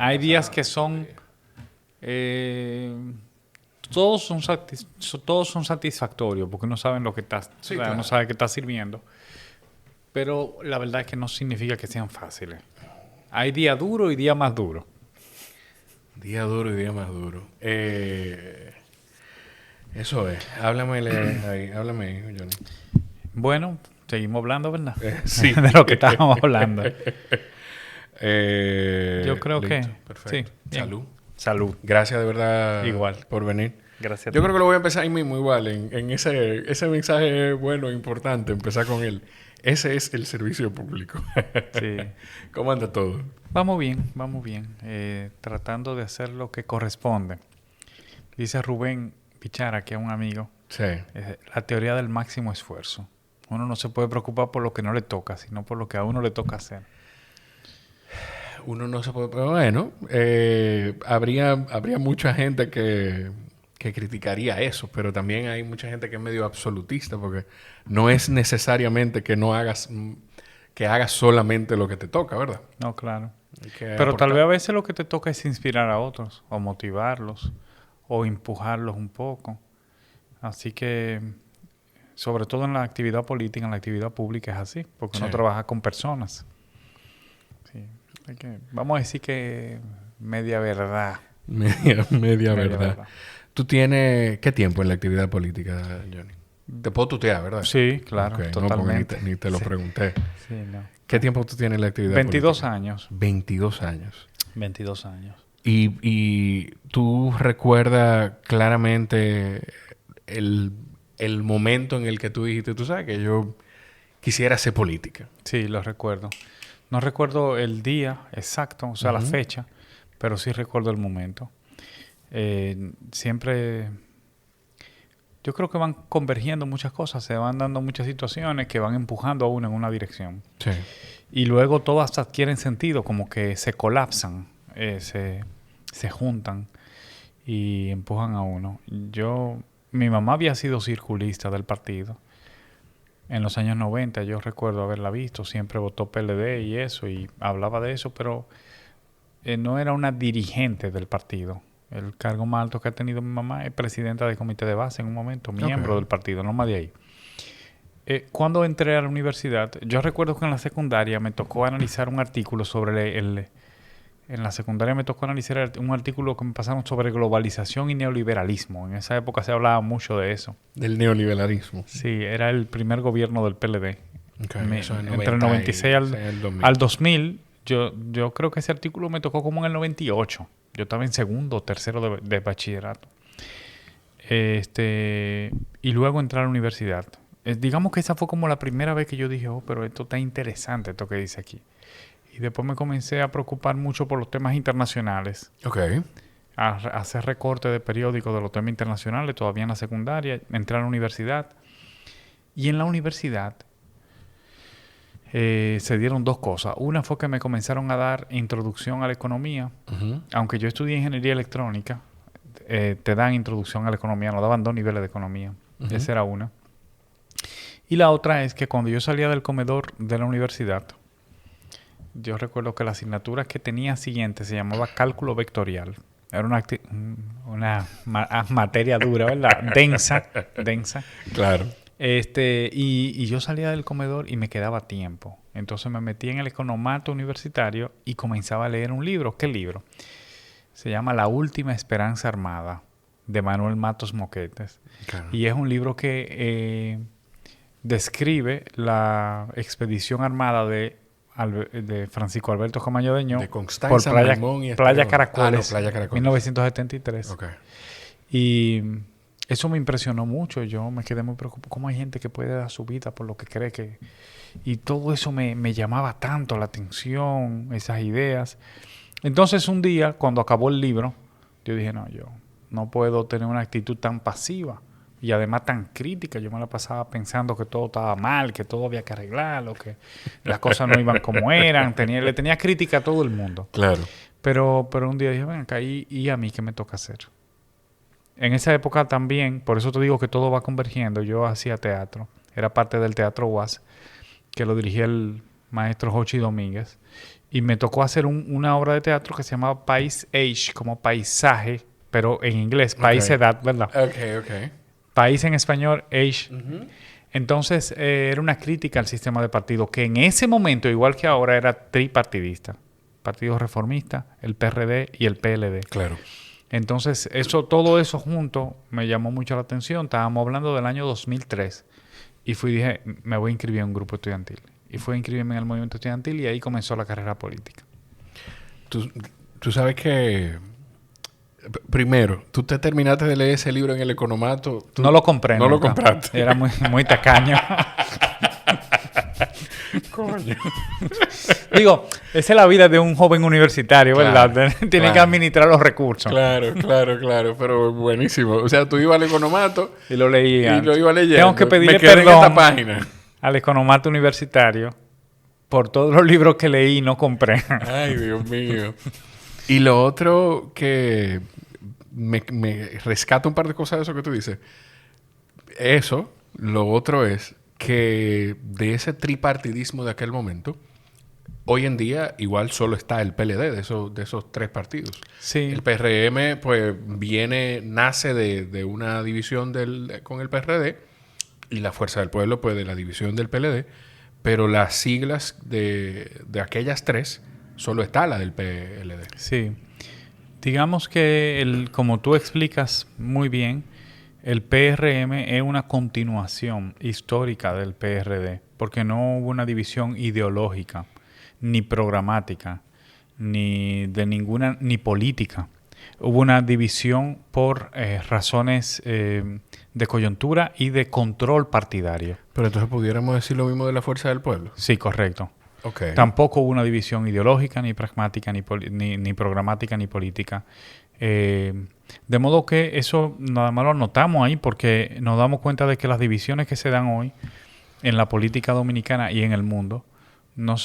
Hay días que son... todos son satisfactorios porque uno sabe lo que está, Sí, o sea, claro. uno sabe que está sirviendo. Pero la verdad es que no significa que sean fáciles. Hay día duro y día más duro. Día duro y día más duro. Eso es. Háblame ahí, Johnny. Bueno, seguimos hablando, ¿verdad? Sí. De lo que estábamos hablando. Yo creo Listo, que perfecto. sí. Bien. Salud. Salud. Gracias de verdad Igual. por venir. Gracias a Yo ti. creo que lo voy a empezar ahí mismo igual, en ese mensaje bueno, importante, empezar con él. Ese es el servicio público. Sí. ¿Cómo anda todo? Vamos bien, vamos bien. Tratando de hacer lo que corresponde. Dice Rubén Pichara, que es un amigo, Sí. la teoría del máximo esfuerzo. Uno no se puede preocupar por lo que no le toca, sino por lo que a uno le toca hacer. Uno no se puede... Pero bueno, habría mucha gente que criticaría eso, pero también hay mucha gente que es medio absolutista porque no es necesariamente que no hagas... que hagas solamente lo que te toca, ¿verdad? No, claro. Hay que Pero tal aportar. vez a veces lo que te toca es inspirar a otros, o motivarlos, o empujarlos un poco. Así que, sobre todo en la actividad política, en la actividad pública es así, porque uno Sí. trabaja con personas. Sí. Vamos a decir que media verdad. Media verdad. ¿Tú tienes qué tiempo en la actividad política, Johnny? Te puedo tutear, ¿verdad? Sí, claro, Ok, totalmente. No, porque ni te lo Sí. pregunté. Sí, no. ¿Qué tiempo tú tienes en la actividad 22 política? años. 22 años. 22 años. Y tú recuerdas claramente el momento en el que tú dijiste, tú sabes que yo quisiera hacer política. Sí, lo recuerdo. No recuerdo el día exacto, o sea, la fecha, pero sí recuerdo el momento. Siempre, yo creo que van convergiendo muchas cosas, se van dando muchas situaciones que van empujando a uno en una dirección. Sí. Y luego todas adquieren sentido, como que se colapsan, se juntan y empujan a uno. Mi mamá había sido circulista del partido. En los años 90 yo recuerdo haberla visto, siempre votó PLD y eso, y hablaba de eso, pero no era una dirigente del partido. El cargo más alto que ha tenido mi mamá es presidenta del comité de base en un momento, miembro del partido, no más de ahí. Cuando entré a la universidad, yo recuerdo que en la secundaria me tocó analizar un artículo sobre en la secundaria me tocó analizar un artículo que me pasaron sobre globalización y neoliberalismo. En esa época se hablaba mucho de eso. Del neoliberalismo. Sí, era el primer gobierno del PLD. Okay, eso es Entre el 96 2000. al 2000, yo creo que ese artículo me tocó como en el 98. Yo estaba en segundo o tercero de bachillerato. Y luego entré a la universidad. Digamos que esa fue como la primera vez que yo dije, oh, pero esto está interesante, esto que dice aquí. Y después me comencé a preocupar mucho por los temas internacionales. Ok. A hacer recortes de periódicos de los temas internacionales, todavía en la secundaria. Entré a la universidad. Y en la universidad se dieron dos cosas. Una fue que me comenzaron a dar introducción a la economía. Aunque yo estudié ingeniería electrónica, te dan introducción a la economía. Nos daban 2 niveles de economía. Esa era una. Y la otra es que cuando yo salía del comedor de la universidad, yo recuerdo que la asignatura que tenía siguiente se llamaba cálculo vectorial. Era una materia dura, ¿verdad? Densa. Claro. Y yo salía del comedor y me quedaba tiempo. Entonces me metí en el economato universitario y comenzaba a leer un libro. ¿Qué libro? Se llama La Última Esperanza Armada, de Manuel Matos Moquetes. Claro. Y es un libro que describe la expedición armada de Francisco Alberto Camaño Deño De Constanza, por Maimón y Playa Estrella. Caracoles, Playa Caracoles. 1973. Ok. Y eso me impresionó mucho. Yo me quedé muy preocupado. ¿Cómo hay gente que puede dar su vida por lo que cree que...? Y todo eso me llamaba tanto la atención, esas ideas. Entonces un día, cuando acabó el libro, yo dije, no, yo no puedo tener una actitud tan pasiva y además tan crítica. Yo me la pasaba pensando que todo estaba mal, que todo había que arreglarlo, que las cosas no iban como eran. Le tenía crítica a todo el mundo. Claro. Pero un día dije, ven acá, ¿y a mí qué me toca hacer? En esa época también, por eso te digo que todo va convergiendo, yo hacía teatro. Era parte del Teatro UAS, que lo dirigía el maestro Jochi Domínguez, y me tocó hacer una obra de teatro que se llamaba País Age, como paisaje, pero en inglés, País Edad, ¿verdad? Ok. País en español, Age. Entonces, era una crítica al sistema de partido, que en ese momento, igual que ahora, era tripartidista. Partido Reformista, el PRD y el PLD. Claro. Entonces, todo eso junto me llamó mucho la atención. Estábamos hablando del año 2003. Y dije, me voy a inscribir en un grupo estudiantil. Y fui a inscribirme en el movimiento estudiantil y ahí comenzó la carrera política. Tú sabes que... Primero, tú te terminaste de leer ese libro en el Economato. No lo compré. No lo compraste. Era muy tacaño. Coño. Digo, esa es la vida de un joven universitario, ¿verdad? Claro, Tiene que administrar los recursos. Claro. Pero buenísimo. O sea, tú ibas al Economato y lo leía. Y lo iba leyendo. Tengo que pedirle perdón en esta página. Al Economato universitario por todos los libros que leí y no compré. Ay, Dios mío. Y lo otro que me rescata un par de cosas de eso que tú dices. Lo otro es que de ese tripartidismo de aquel momento, hoy en día igual solo está el PLD de esos tres partidos. Sí. El PRM pues nace de una división con el PRD y la Fuerza del Pueblo pues de la división del PLD, pero las siglas de aquellas tres solo está la del PLD. Sí. Digamos que, como tú explicas muy bien, el PRM es una continuación histórica del PRD, porque no hubo una división ideológica, ni programática, ni política. Hubo una división por razones de coyuntura y de control partidario. Pero entonces pudiéramos decir lo mismo de la Fuerza del Pueblo. Sí, correcto. Okay. Tampoco hubo una división ideológica, ni pragmática, ni programática, ni política. De modo que eso nada más lo notamos ahí porque nos damos cuenta de que las divisiones que se dan hoy en la política dominicana y en el mundo no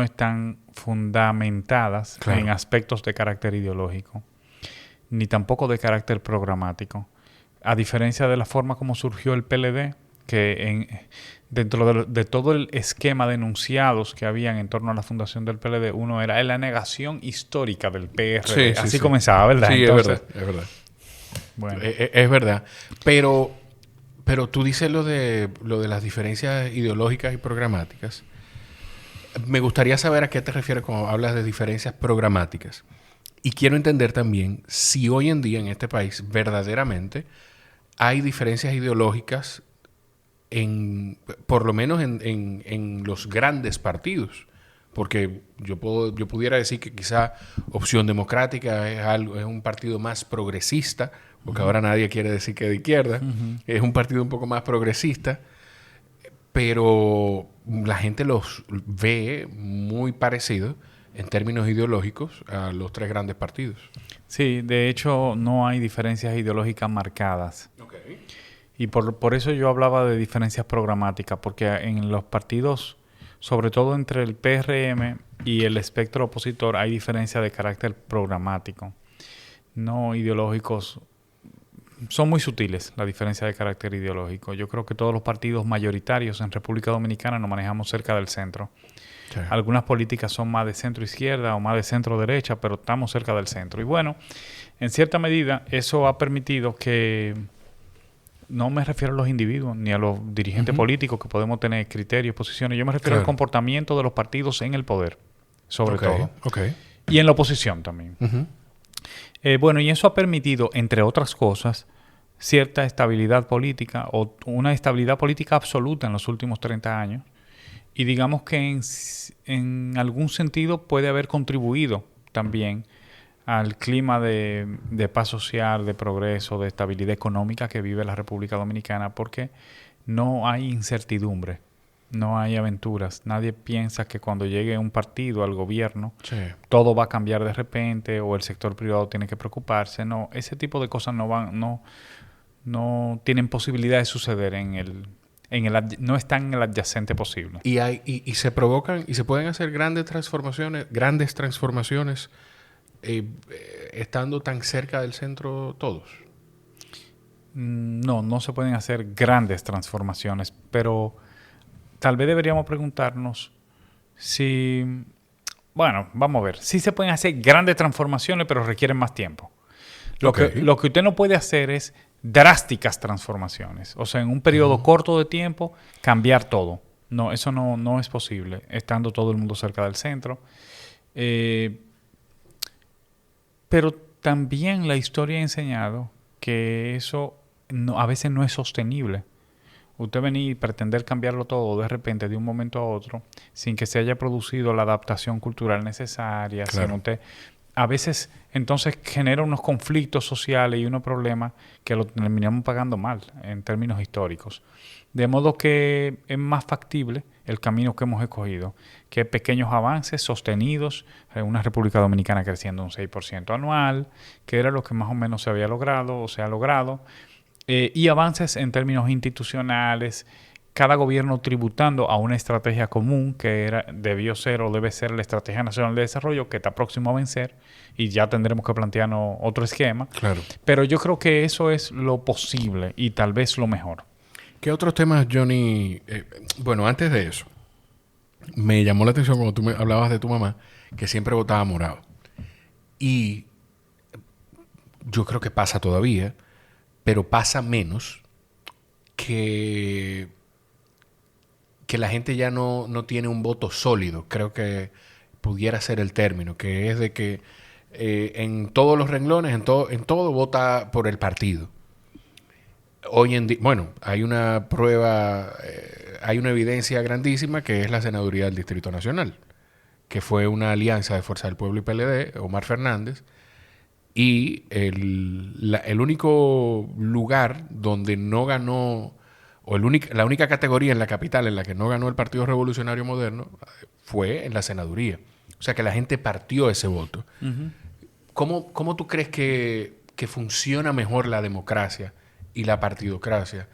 están fundamentadas en aspectos de carácter ideológico, ni tampoco de carácter programático. A diferencia de la forma como surgió el PLD, que dentro de todo el esquema de enunciados que habían en torno a la fundación del PLD, uno era la negación histórica del PRD. Así comenzaba, ¿verdad? Sí, entonces, es verdad. Bueno. Es verdad. Pero tú dices lo de las diferencias ideológicas y programáticas. Me gustaría saber a qué te refieres cuando hablas de diferencias programáticas. Y quiero entender también si hoy en día en este país verdaderamente hay diferencias ideológicas por lo menos en los grandes partidos. Porque yo pudiera decir que quizá Opción Democrática es un partido más progresista, porque ahora nadie quiere decir que de izquierda. Es un partido un poco más progresista, pero la gente los ve muy parecidos en términos ideológicos a los tres grandes partidos. Sí, de hecho no hay diferencias ideológicas marcadas. Okay. Y por eso yo hablaba de diferencias programáticas, porque en los partidos, sobre todo entre el PRM y el espectro opositor, hay diferencias de carácter programático, no ideológicos. Son muy sutiles la diferencia de carácter ideológico. Yo creo que todos los partidos mayoritarios en República Dominicana nos manejamos cerca del centro. Sí. Algunas políticas son más de centro-izquierda o más de centro-derecha, pero estamos cerca del centro. Y bueno, en cierta medida eso ha permitido que... No me refiero a los individuos ni a los dirigentes políticos que podemos tener criterios, posiciones. Yo me refiero al comportamiento de los partidos en el poder, sobre todo. Okay. Y en la oposición también. Bueno, y eso ha permitido, entre otras cosas, cierta estabilidad política o una estabilidad política absoluta en los últimos 30 años. Y digamos que en algún sentido puede haber contribuido también al clima de paz social, de progreso, de estabilidad económica que vive la República Dominicana, porque no hay incertidumbre, no hay aventuras. Nadie piensa que cuando llegue un partido al gobierno, todo va a cambiar de repente o el sector privado tiene que preocuparse. No, ese tipo de cosas no tienen posibilidad de suceder no están en el adyacente posible. Y se provocan y se pueden hacer grandes transformaciones estando tan cerca del centro todos. No se pueden hacer grandes transformaciones, pero tal vez deberíamos preguntarnos Sí, bueno, vamos a ver. Sí se pueden hacer grandes transformaciones, pero requieren más tiempo. Lo que usted no puede hacer es drásticas transformaciones. O sea, en un periodo corto de tiempo, cambiar todo. No, eso no es posible, estando todo el mundo cerca del centro. Pero también la historia ha enseñado que eso a veces no es sostenible. Usted venir y pretender cambiarlo todo de repente, de un momento a otro, sin que se haya producido la adaptación cultural necesaria, Claro. sin usted... A veces, entonces, genera unos conflictos sociales y unos problemas que lo terminamos pagando mal en términos históricos. De modo que es más factible el camino que hemos escogido, que pequeños avances sostenidos, una República Dominicana creciendo un 6% anual, que era lo que más o menos se había logrado o se ha logrado, y avances en términos institucionales, cada gobierno tributando a una estrategia común que debió ser o debe ser la Estrategia Nacional de Desarrollo, que está próximo a vencer y ya tendremos que plantearnos otro esquema. Claro. Pero yo creo que eso es lo posible y tal vez lo mejor. ¿Qué otros temas, Johnny? Bueno, antes de eso, me llamó la atención cuando tú me hablabas de tu mamá, que siempre votaba morado. Y yo creo que pasa todavía, pero pasa menos que la gente ya no tiene un voto sólido. Creo que pudiera ser el término, que es de que en todos los renglones, en todo vota por el partido. Hoy en día, bueno, hay una prueba, hay una evidencia grandísima que es la senaduría del Distrito Nacional, que fue una alianza de Fuerza del Pueblo y PLD, Omar Fernández, y el único lugar donde no ganó, o la única categoría en la capital en la que no ganó el Partido Revolucionario Moderno fue en la senaduría. O sea que la gente partió ese voto. Uh-huh. ¿Cómo tú crees que funciona mejor la democracia y la partidocracia?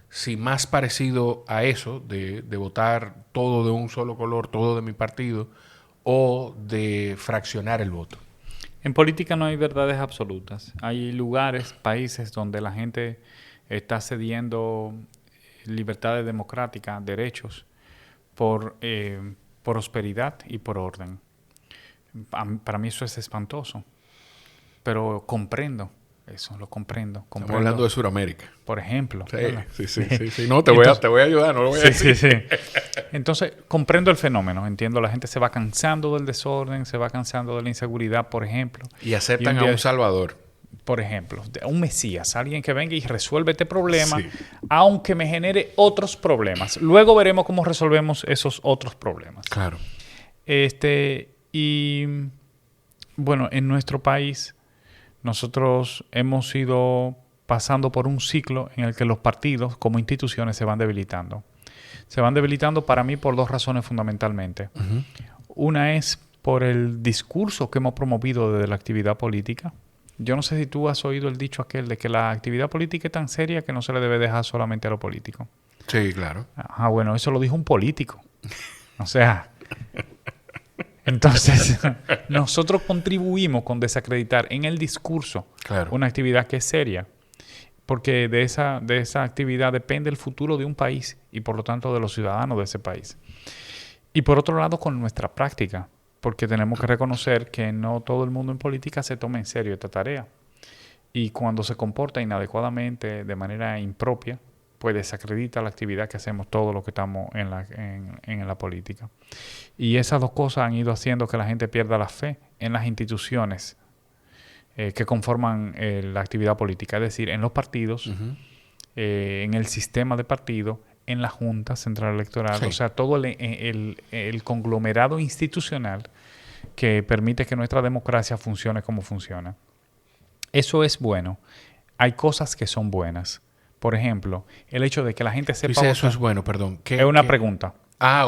Si más parecido a eso, de votar todo de un solo color, todo de mi partido, o de fraccionar el voto. En política no hay verdades absolutas. Hay lugares, países donde la gente está cediendo libertades democráticas, derechos, por prosperidad y por orden. Para mí eso es espantoso. Pero comprendo eso, lo comprendo. Estamos hablando de Sudamérica. Por ejemplo. Sí. No, te voy a ayudar, no lo voy a decir. Sí. Entonces, comprendo el fenómeno. Entiendo, la gente se va cansando del desorden, se va cansando de la inseguridad, por ejemplo. Y aceptan a un salvador. Por ejemplo, un mesías, alguien que venga y resuelve este problema, aunque me genere otros problemas. Luego veremos cómo resolvemos esos otros problemas. Claro. Y bueno, en nuestro país nosotros hemos ido pasando por un ciclo en el que los partidos como instituciones se van debilitando. Se van debilitando para mí por dos razones fundamentalmente. Uh-huh. Una es por el discurso que hemos promovido desde la actividad política. Yo no sé si tú has oído el dicho aquel de que la actividad política es tan seria que no se le debe dejar solamente a los políticos. Sí, claro. Bueno, eso lo dijo un político. O sea, entonces nosotros contribuimos con desacreditar en el discurso una actividad que es seria, porque de esa actividad depende el futuro de un país y por lo tanto de los ciudadanos de ese país. Y por otro lado, con nuestra práctica, porque tenemos que reconocer que no todo el mundo en política se toma en serio esta tarea. Y cuando se comporta inadecuadamente, de manera impropia, pues desacredita la actividad que hacemos todos los que estamos en la política. Y esas dos cosas han ido haciendo que la gente pierda la fe en las instituciones que conforman la actividad política, es decir, en los partidos, uh-huh. En el sistema de partido, en la Junta Central Electoral, o sea, todo el conglomerado institucional que permite que nuestra democracia funcione como funciona. Eso es bueno. Hay cosas que son buenas. Por ejemplo, el hecho de que la gente sepa... Dice, eso es bueno, perdón. Es una pregunta.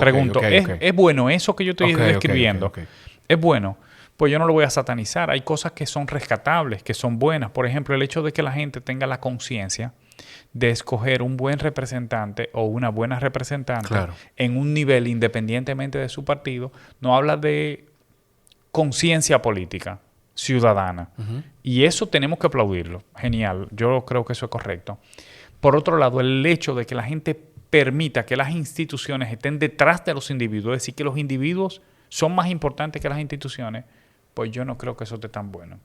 Pregunto, ¿es bueno eso que yo estoy describiendo? Okay. ¿Es bueno? Pues yo no lo voy a satanizar. Hay cosas que son rescatables, que son buenas. Por ejemplo, el hecho de que la gente tenga la conciencia de escoger un buen representante o una buena representante en un nivel independientemente de su partido, no habla de conciencia política ciudadana. Uh-huh. Y eso tenemos que aplaudirlo. Genial. Yo creo que eso es correcto. Por otro lado, el hecho de que la gente permita que las instituciones estén detrás de los individuos, es decir, que los individuos son más importantes que las instituciones, pues yo no creo que eso esté tan bueno.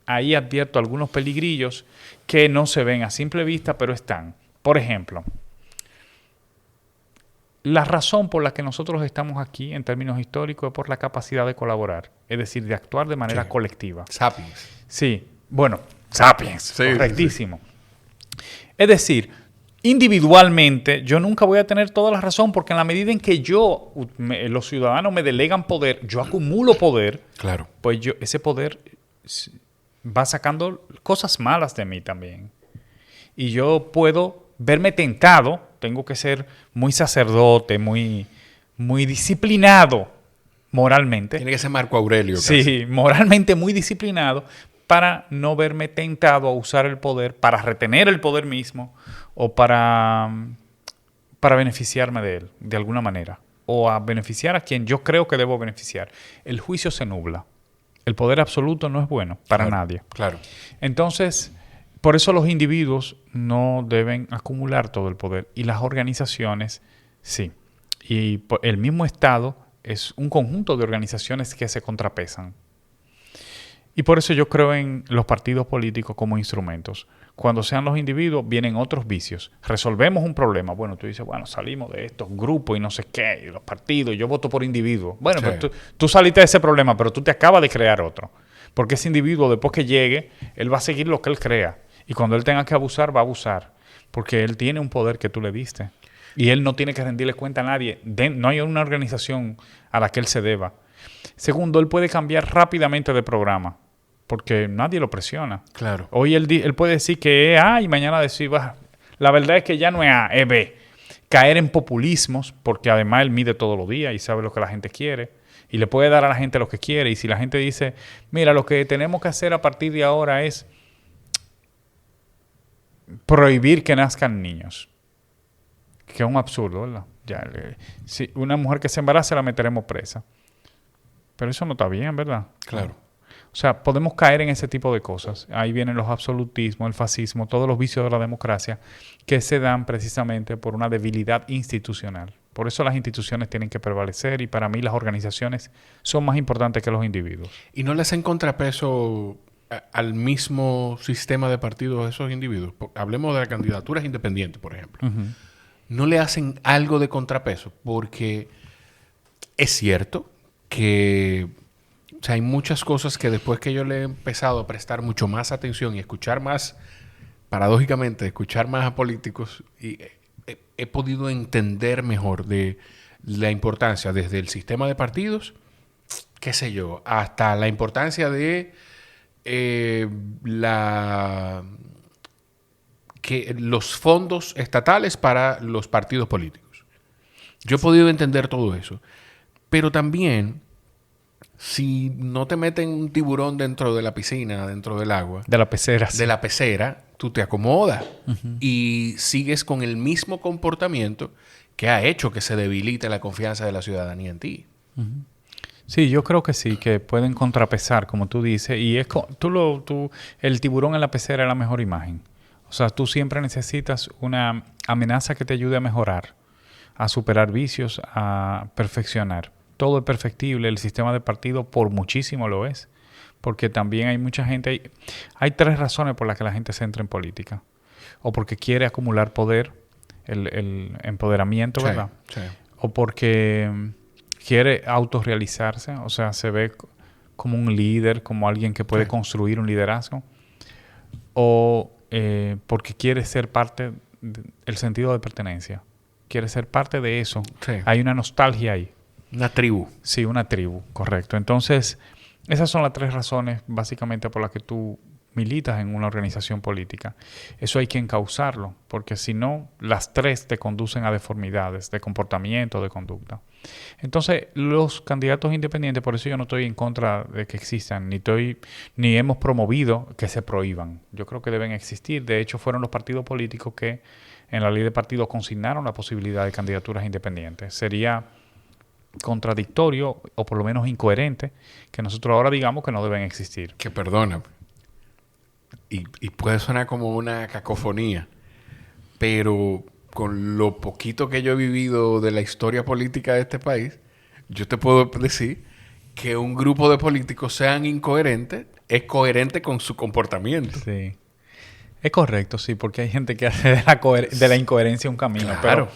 Ahí advierto algunos peligrillos que no se ven a simple vista, pero están. Por ejemplo, la razón por la que nosotros estamos aquí en términos históricos es por la capacidad de colaborar, es decir, de actuar de manera colectiva. Sapiens. Sí, bueno, sapiens, Sí, correctísimo. Sí. Es decir, individualmente yo nunca voy a tener toda la razón porque en la medida en que los ciudadanos me delegan poder, yo acumulo poder, claro, pues ese poder va sacando cosas malas de mí también. Y yo puedo verme tentado, tengo que ser muy sacerdote, muy disciplinado moralmente. Tiene que ser Marco Aurelio. Sí, casi. moralmente muy disciplinado para no verme tentado a usar el poder, para retener el poder mismo o para beneficiarme de él, de alguna manera. O a beneficiar a quien yo creo que debo beneficiar. El juicio se nubla. El poder absoluto no es bueno para nadie. Claro. Entonces, por eso los individuos no deben acumular todo el poder. Y las organizaciones, sí. Y el mismo Estado es un conjunto de organizaciones que se contrapesan. Y por eso yo creo en los partidos políticos como instrumentos. Cuando sean los individuos, vienen otros vicios. Resolvemos un problema. Bueno, tú dices, bueno, salimos de estos grupos y no sé qué, y los partidos, yo voto por individuos. Bueno, sí. Pero tú saliste de ese problema, pero tú te acabas de crear otro. Porque ese individuo, después que llegue, él va a seguir lo que él crea. Y cuando él tenga que abusar, va a abusar. Porque él tiene un poder que tú le diste. Y él no tiene que rendirle cuenta a nadie. No hay una organización a la que él se deba. Segundo, él puede cambiar rápidamente de programa. Porque nadie lo presiona. Claro. Hoy él puede decir que es A y mañana decir, la verdad es que ya no es A, es B. Caer en populismos, porque además él mide todos los días y sabe lo que la gente quiere. Y le puede dar a la gente lo que quiere. Y si la gente dice, mira, lo que tenemos que hacer a partir de ahora es prohibir que nazcan niños. Que es un absurdo, ¿verdad? Si una mujer que se embaraza la meteremos presa. Pero eso no está bien, ¿verdad? Claro. O sea, podemos caer en ese tipo de cosas. Ahí vienen los absolutismos, el fascismo, todos los vicios de la democracia que se dan precisamente por una debilidad institucional. Por eso las instituciones tienen que prevalecer y para mí las organizaciones son más importantes que los individuos. ¿Y no le hacen contrapeso al mismo sistema de partidos esos individuos? Hablemos de las candidaturas independientes, por ejemplo. Uh-huh. ¿No le hacen algo de contrapeso? Porque es cierto que... O sea, hay muchas cosas que después que yo le he empezado a prestar mucho más atención y escuchar más, paradójicamente, escuchar más a políticos, y he podido entender mejor de la importancia desde el sistema de partidos, qué sé yo, hasta la importancia de los fondos estatales para los partidos políticos. Yo he podido entender todo eso. Pero también... Si no te meten un tiburón dentro de la piscina, dentro del agua... De la pecera. Sí. De la pecera, tú te acomodas. Uh-huh. Y sigues con el mismo comportamiento que ha hecho que se debilite la confianza de la ciudadanía en ti. Uh-huh. Sí, yo creo que sí, que pueden contrapesar, como tú dices. Y es el tiburón en la pecera es la mejor imagen. O sea, tú siempre necesitas una amenaza que te ayude a mejorar, a superar vicios, a perfeccionar. Todo es perfectible, el sistema de partido por muchísimo lo es, porque también hay mucha gente, hay tres razones por las que la gente se entra en política, o porque quiere acumular poder, el empoderamiento, sí, ¿verdad? Sí. O porque quiere autorrealizarse, o sea, se ve como un líder, como alguien que puede construir un liderazgo, o porque quiere ser parte del sentido de pertenencia, quiere ser parte de eso, sí. Hay una nostalgia ahí. Una tribu. Sí, una tribu, correcto. Entonces, esas son las tres razones básicamente por las que tú militas en una organización política. Eso hay que encauzarlo, porque si no, las tres te conducen a deformidades de comportamiento, de conducta. Entonces, los candidatos independientes, por eso yo no estoy en contra de que existan, ni hemos promovido que se prohíban. Yo creo que deben existir. De hecho, fueron los partidos políticos que en la ley de partidos consignaron la posibilidad de candidaturas independientes. Sería contradictorio o por lo menos incoherente que nosotros ahora digamos que no deben existir. Que perdona, y puede sonar como una cacofonía, pero con lo poquito que yo he vivido de la historia política de este país, yo te puedo decir que un grupo de políticos sean incoherentes es coherente con su comportamiento. Sí. Es correcto, sí, porque hay gente que hace de la incoherencia un camino. Claro.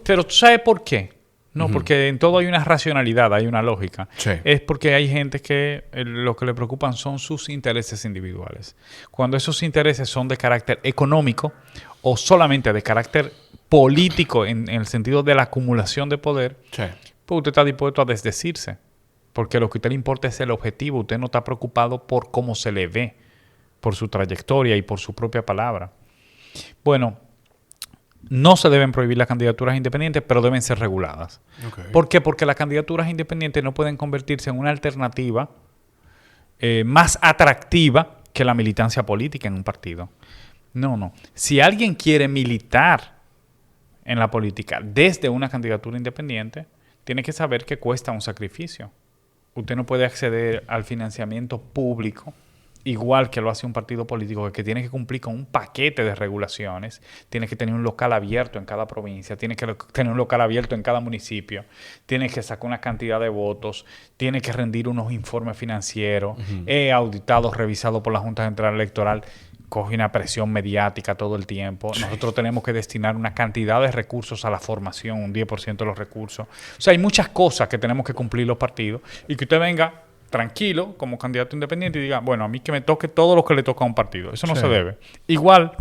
Pero ¿tú sabes por qué? No, porque en todo hay una racionalidad, hay una lógica. Sí. Es porque hay gente que lo que le preocupan son sus intereses individuales. Cuando esos intereses son de carácter económico o solamente de carácter político en el sentido de la acumulación de poder, Sí. pues usted está dispuesto a desdecirse. Porque lo que a usted le importa es el objetivo. Usted no está preocupado por cómo se le ve, por su trayectoria y por su propia palabra. Bueno, no se deben prohibir las candidaturas independientes, pero deben ser reguladas. Okay. ¿Por qué? Porque las candidaturas independientes no pueden convertirse en una alternativa más atractiva que la militancia política en un partido. No. Si alguien quiere militar en la política desde una candidatura independiente, tiene que saber que cuesta un sacrificio. Usted no puede acceder al financiamiento público igual que lo hace un partido político, que tiene que cumplir con un paquete de regulaciones, tiene que tener un local abierto en cada provincia, tiene que tener un local abierto en cada municipio, tiene que sacar una cantidad de votos, tiene que rendir unos informes financieros, auditado, revisado por la Junta Central Electoral, coge una presión mediática todo el tiempo. Sí. Nosotros tenemos que destinar una cantidad de recursos a la formación, un 10% de los recursos. O sea, hay muchas cosas que tenemos que cumplir los partidos y que usted venga tranquilo como candidato independiente y diga, bueno, a mí que me toque todo lo que le toca a un partido. Eso no se debe. Igual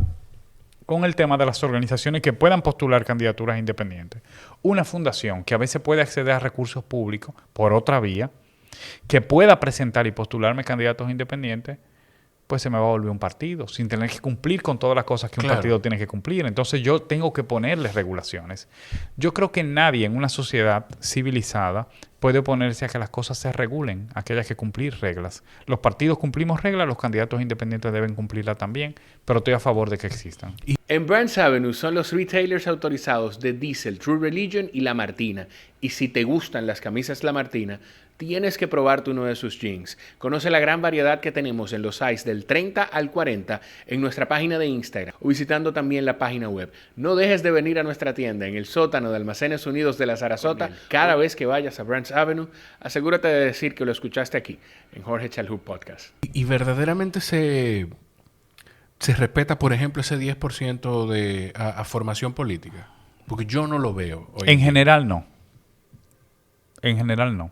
con el tema de las organizaciones que puedan postular candidaturas independientes. Una fundación que a veces puede acceder a recursos públicos por otra vía, que pueda presentar y postularme candidatos independientes, pues se me va a volver un partido, sin tener que cumplir con todas las cosas que un partido tiene que cumplir. Entonces yo tengo que ponerles regulaciones. Yo creo que nadie en una sociedad civilizada puede oponerse a que las cosas se regulen, a que haya que cumplir reglas. Los partidos cumplimos reglas, los candidatos independientes deben cumplirlas también, pero estoy a favor de que existan. En Brands Avenue son los retailers autorizados de Diesel, True Religion y La Martina. Y si te gustan las camisas La Martina, tienes que probarte uno de sus jeans. Conoce la gran variedad que tenemos en los size del 30 al 40 en nuestra página de Instagram o visitando también la página web. No dejes de venir a nuestra tienda en el sótano de Almacenes Unidos de la Sarasota. Cada vez que vayas a Brands Avenue, asegúrate de decir que lo escuchaste aquí, en Jorge Chalhoub Podcast. Y verdaderamente se respeta, por ejemplo, ese 10% de a formación política. Porque yo no lo veo. En general, no. En general, no.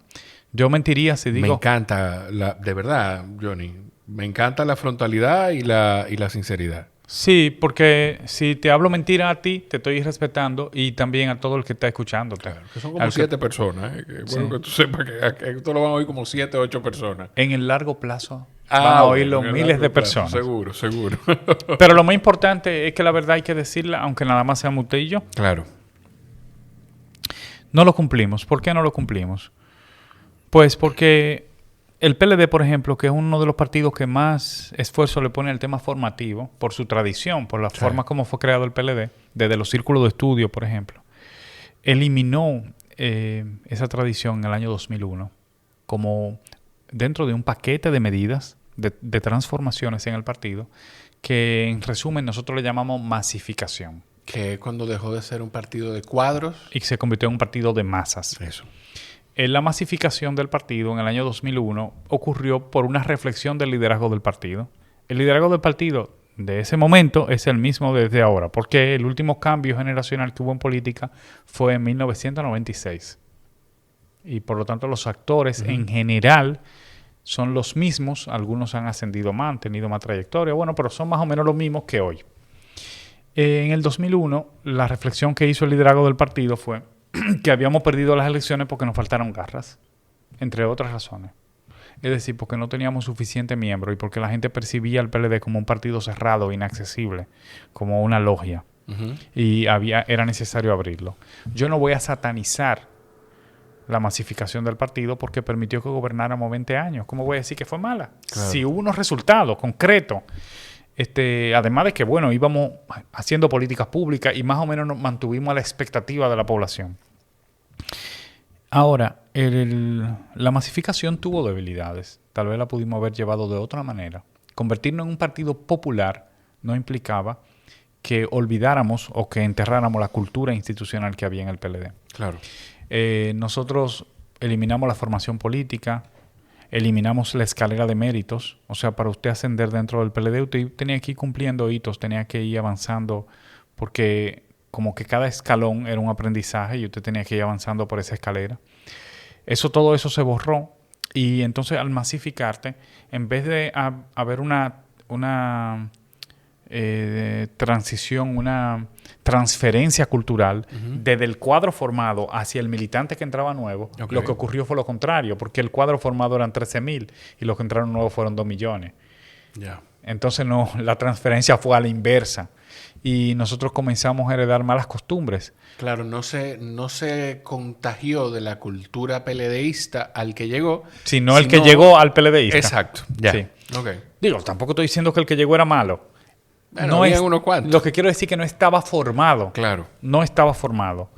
Yo mentiría si digo... Me encanta, de verdad, Johnny, me encanta la frontalidad y la sinceridad. Sí, porque si te hablo mentira a ti, te estoy respetando y también a todo el que está escuchándote. Claro, que son como 7 personas. Bueno, que tú sepas que esto lo van a oír como 7 o 8 personas. En el largo plazo van a oírlo miles de personas. Seguro. Pero lo más importante es que la verdad hay que decirla, aunque nada más seamos usted y yo. Claro. No lo cumplimos. ¿Por qué no lo cumplimos? Pues porque el PLD, por ejemplo, que es uno de los partidos que más esfuerzo le pone al tema formativo, por su tradición, por la forma como fue creado el PLD, desde los círculos de estudio, por ejemplo, eliminó esa tradición en el año 2001 como dentro de un paquete de medidas de transformaciones en el partido que, en resumen, nosotros le llamamos masificación. Que cuando dejó de ser un partido de cuadros y se convirtió en un partido de masas. Eso. La masificación del partido en el año 2001 ocurrió por una reflexión del liderazgo del partido. El liderazgo del partido de ese momento es el mismo desde ahora, porque el último cambio generacional que hubo en política fue en 1996. Y por lo tanto los actores en general son los mismos. Algunos han ascendido más, han tenido más trayectoria, bueno, pero son más o menos los mismos que hoy. En el 2001, la reflexión que hizo el liderazgo del partido fue que habíamos perdido las elecciones porque nos faltaron garras, entre otras razones. Es decir, porque no teníamos suficiente miembro y porque la gente percibía al PLD como un partido cerrado, inaccesible, como una logia. Y era necesario abrirlo. Yo no voy a satanizar la masificación del partido porque permitió que gobernáramos 20 años. ¿Cómo voy a decir que fue mala? Claro. Si hubo unos resultados concretos. Además de que, bueno, íbamos haciendo políticas públicas y más o menos nos mantuvimos a la expectativa de la población. Ahora, la masificación tuvo debilidades. Tal vez la pudimos haber llevado de otra manera. Convertirnos en un partido popular no implicaba que olvidáramos o que enterráramos la cultura institucional que había en el PLD. Claro. Nosotros eliminamos la formación política, eliminamos la escalera de méritos. O sea, para usted ascender dentro del PLD, usted tenía que ir cumpliendo hitos, tenía que ir avanzando, porque como que cada escalón era un aprendizaje y usted tenía que ir avanzando por esa escalera. Todo eso se borró. Y entonces al masificarte, en vez de haber una transición, una transferencia cultural desde el cuadro formado hacia el militante que entraba nuevo, lo que ocurrió fue lo contrario, porque el cuadro formado eran 13,000 y los que entraron nuevos fueron 2 millones. Yeah. Entonces la transferencia fue a la inversa y nosotros comenzamos a heredar malas costumbres. Claro, no se contagió de la cultura peledeísta al que llegó. Sino el que llegó al PLDista. Exacto. Ya. Sí. Okay. Digo, tampoco estoy diciendo que el que llegó era malo. Bueno, no es unos cuantos. Lo que quiero decir es que no estaba formado. Claro. No estaba formado.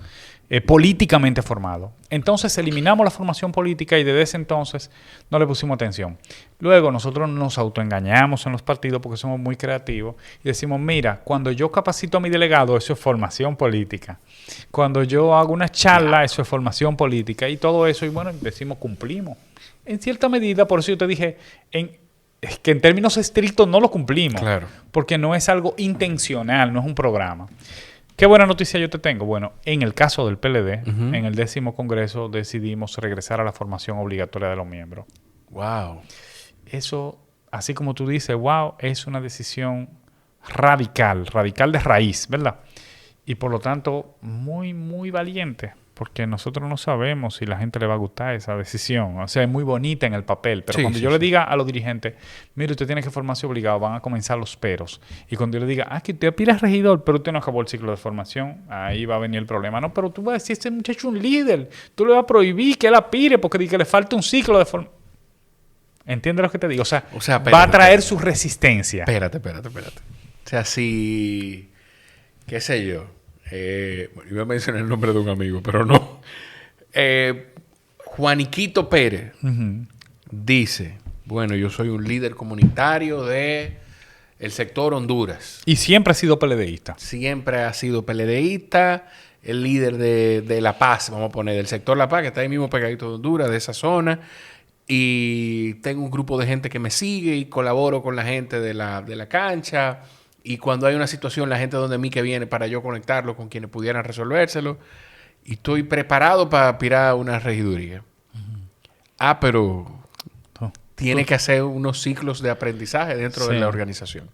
Políticamente formado. Entonces eliminamos la formación política y desde ese entonces no le pusimos atención. Luego nosotros nos autoengañamos en los partidos porque somos muy creativos y decimos, mira, cuando yo capacito a mi delegado, eso es formación política. Cuando yo hago una charla, eso es formación política y todo eso, y bueno, decimos cumplimos. En cierta medida, por eso yo te dije, es que en términos estrictos no lo cumplimos. Claro. Porque no es algo intencional, no es un programa. ¿Qué buena noticia yo te tengo? Bueno, en el caso del PLD, en el 10º Congreso decidimos regresar a la formación obligatoria de los miembros. Wow. Eso, así como tú dices, wow, es una decisión radical de raíz, ¿verdad? Y por lo tanto, muy, muy valiente, porque nosotros no sabemos si la gente le va a gustar esa decisión. O sea, es muy bonita en el papel, pero cuando yo le diga a los dirigentes, mire, usted tiene que formarse obligado, van a comenzar los peros. Y cuando yo le diga, que usted aspira a regidor, pero usted no acabó el ciclo de formación, ahí va a venir el problema. No, pero tú vas a decir, este muchacho es un líder, tú le vas a prohibir que él aspire porque le falta un ciclo de formación. ¿Entiendes lo que te digo? O sea va a traer su resistencia. Espérate. O sea, si... ¿Qué sé yo? Iba a mencionar el nombre de un amigo, pero no. Juaniquito Pérez dice, bueno, yo soy un líder comunitario de el sector Honduras. Y siempre ha sido PLDista. Siempre ha sido PLDista, el líder de La Paz, vamos a poner, del sector La Paz, que está ahí mismo pegadito de Honduras, de esa zona. Y tengo un grupo de gente que me sigue y colaboro con la gente de la cancha. Y cuando hay una situación, la gente donde mí que viene para yo conectarlo con quienes pudieran resolvérselo. Y estoy preparado para aspirar a una regiduría. Pero tiene que hacer unos ciclos de aprendizaje dentro de la organización.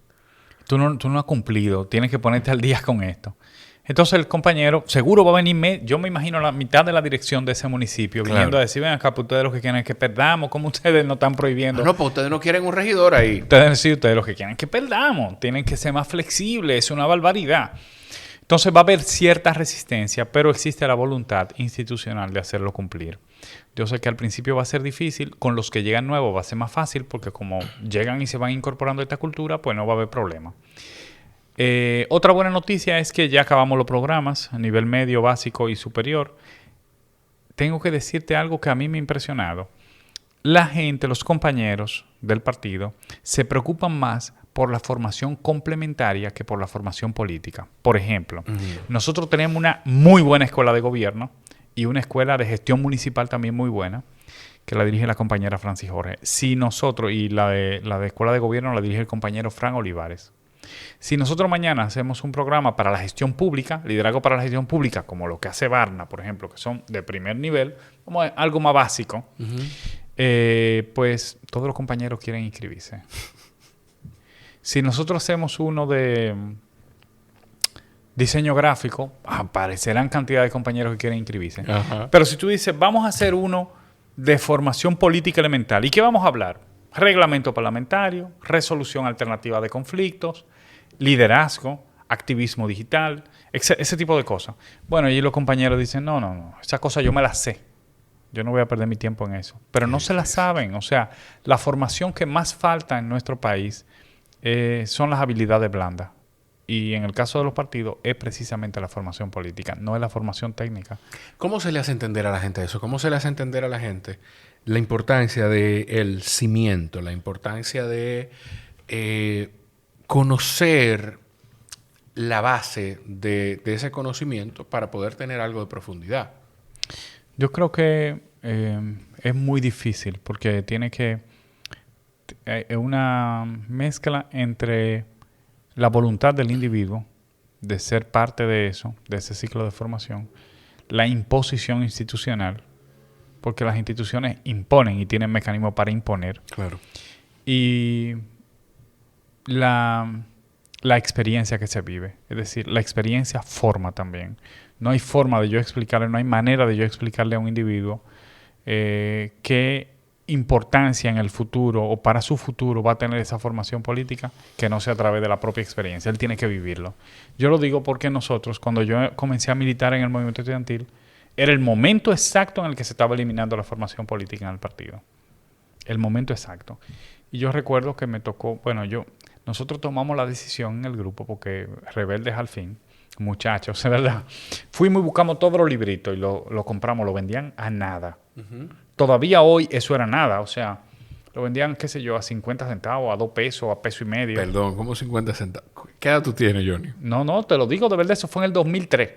Tú no has cumplido. Tienes que ponerte al día con esto. Entonces el compañero seguro va a venir, yo me imagino la mitad de la dirección de ese municipio viniendo a decir, ven acá, pues ustedes lo que quieren es que perdamos, ¿cómo ustedes no están prohibiendo? No, pues ustedes no quieren un regidor ahí. Ustedes lo que quieren es que perdamos, tienen que ser más flexibles, es una barbaridad. Entonces va a haber cierta resistencia, pero existe la voluntad institucional de hacerlo cumplir. Yo sé que al principio va a ser difícil, con los que llegan nuevos va a ser más fácil, porque como llegan y se van incorporando a esta cultura, pues no va a haber problema. Otra buena noticia es que ya acabamos los programas a nivel medio, básico y superior. Tengo que decirte algo que a mí me ha impresionado. La gente, los compañeros del partido, se preocupan más por la formación complementaria que por la formación política. Por ejemplo, nosotros tenemos una muy buena escuela de gobierno y una escuela de gestión municipal también muy buena, que la dirige la compañera Francis Jorge. Si nosotros, y la de escuela de gobierno la dirige el compañero Fran Olivares. Si nosotros mañana hacemos un programa para la gestión pública, liderazgo para la gestión pública, como lo que hace Barna, por ejemplo, que son de primer nivel, como algo más básico, pues todos los compañeros quieren inscribirse. Si nosotros hacemos uno de diseño gráfico, aparecerán cantidad de compañeros que quieren inscribirse. Pero si tú dices, vamos a hacer uno de formación política elemental, ¿y qué vamos a hablar? Reglamento parlamentario, resolución alternativa de conflictos, liderazgo, activismo digital, ese tipo de cosas. Bueno, y los compañeros dicen, no, esa cosa yo me la sé. Yo no voy a perder mi tiempo en eso. Pero no se la saben. O sea, la formación que más falta en nuestro país son las habilidades blandas. Y en el caso de los partidos es precisamente la formación política, no es la formación técnica. ¿Cómo se le hace entender a la gente eso? ¿Cómo se le hace entender a la gente la importancia del cimiento, la importancia de conocer la base de ese conocimiento para poder tener algo de profundidad? Yo creo que es muy difícil porque tiene que... Es una mezcla entre la voluntad del individuo de ser parte de eso, de ese ciclo de formación, la imposición institucional, porque las instituciones imponen y tienen mecanismos para imponer, Claro. y la experiencia que se vive. Es decir, la experiencia forma también. No hay forma de yo explicarle, no hay manera de yo explicarle a un individuo qué importancia en el futuro o para su futuro va a tener esa formación política que no sea a través de la propia experiencia. Él tiene que vivirlo. Yo lo digo porque nosotros, cuando yo comencé a militar en el movimiento estudiantil, era el momento exacto en el que se estaba eliminando la formación política en el partido. El momento exacto. Y yo recuerdo que me tocó, nosotros tomamos la decisión en el grupo porque rebeldes al fin, muchachos, ¿verdad? Fuimos y buscamos todos los libritos y lo compramos, lo vendían a nada. Uh-huh. Todavía hoy eso era nada, o sea, lo vendían, qué sé yo, a 50 centavos, a 2 pesos, a peso y medio. Perdón, ¿cómo 50 centavos? ¿Qué edad tú tienes, Johnny? No, te lo digo de verdad, eso fue en el 2003.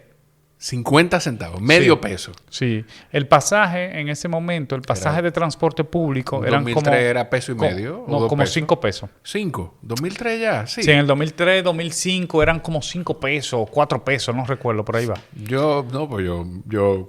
50 centavos, medio Sí. peso. Sí, el pasaje en ese momento, el pasaje de transporte público eran 2003 como... era peso y medio. No, como 5 pesos. 5. 2003 ya, sí. Sí, en el 2003, 2005 eran como 5 pesos, 4 pesos, no recuerdo, por ahí va. Yo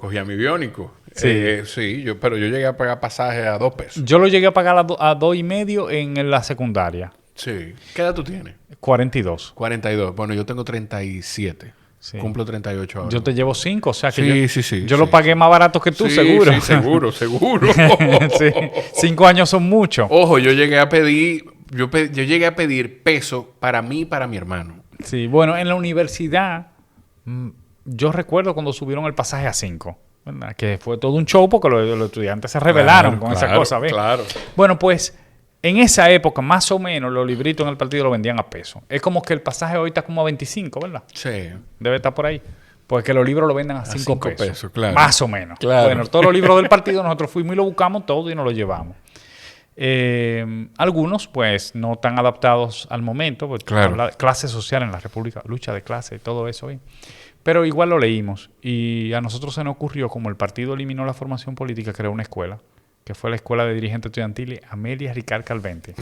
cogía mi biónico. Sí. Pero yo llegué a pagar pasaje a 2 pesos. Yo lo llegué a pagar a 2.5 en la secundaria. Sí. ¿Qué edad tú tienes? 42. 42. Bueno, yo tengo 37. Sí. Cumplo 38 ahora. Yo te llevo 5, o sea que Sí. yo lo pagué más barato que tú, Sí, seguro. Sí, seguro. Sí, 5 años son mucho. Ojo, yo llegué a pedir... Yo llegué a pedir peso para mí y para mi hermano. Sí, bueno, en la universidad, yo recuerdo cuando subieron el pasaje a 5, ¿verdad? Que fue todo un show porque los estudiantes se rebelaron con esa cosa, ¿ves? Claro. Bueno, pues en esa época, más o menos, los libritos en el partido lo vendían a peso. Es como que el pasaje hoy está como a 25, ¿verdad? Sí. Debe estar por ahí. Porque los libros lo venden a 5 5 pesos. pesos, claro. Más o menos. Claro. Bueno, todos los libros del partido nosotros fuimos y lo buscamos todo y nos lo llevamos. Algunos, pues, no están adaptados al momento, porque Claro. habla de clase social en la República, lucha de clase y todo eso. Pero igual lo leímos. Y a nosotros se nos ocurrió, como el partido eliminó la formación política, creó una escuela, que fue la Escuela de Dirigentes Estudiantiles Amelia Ricard Calvente.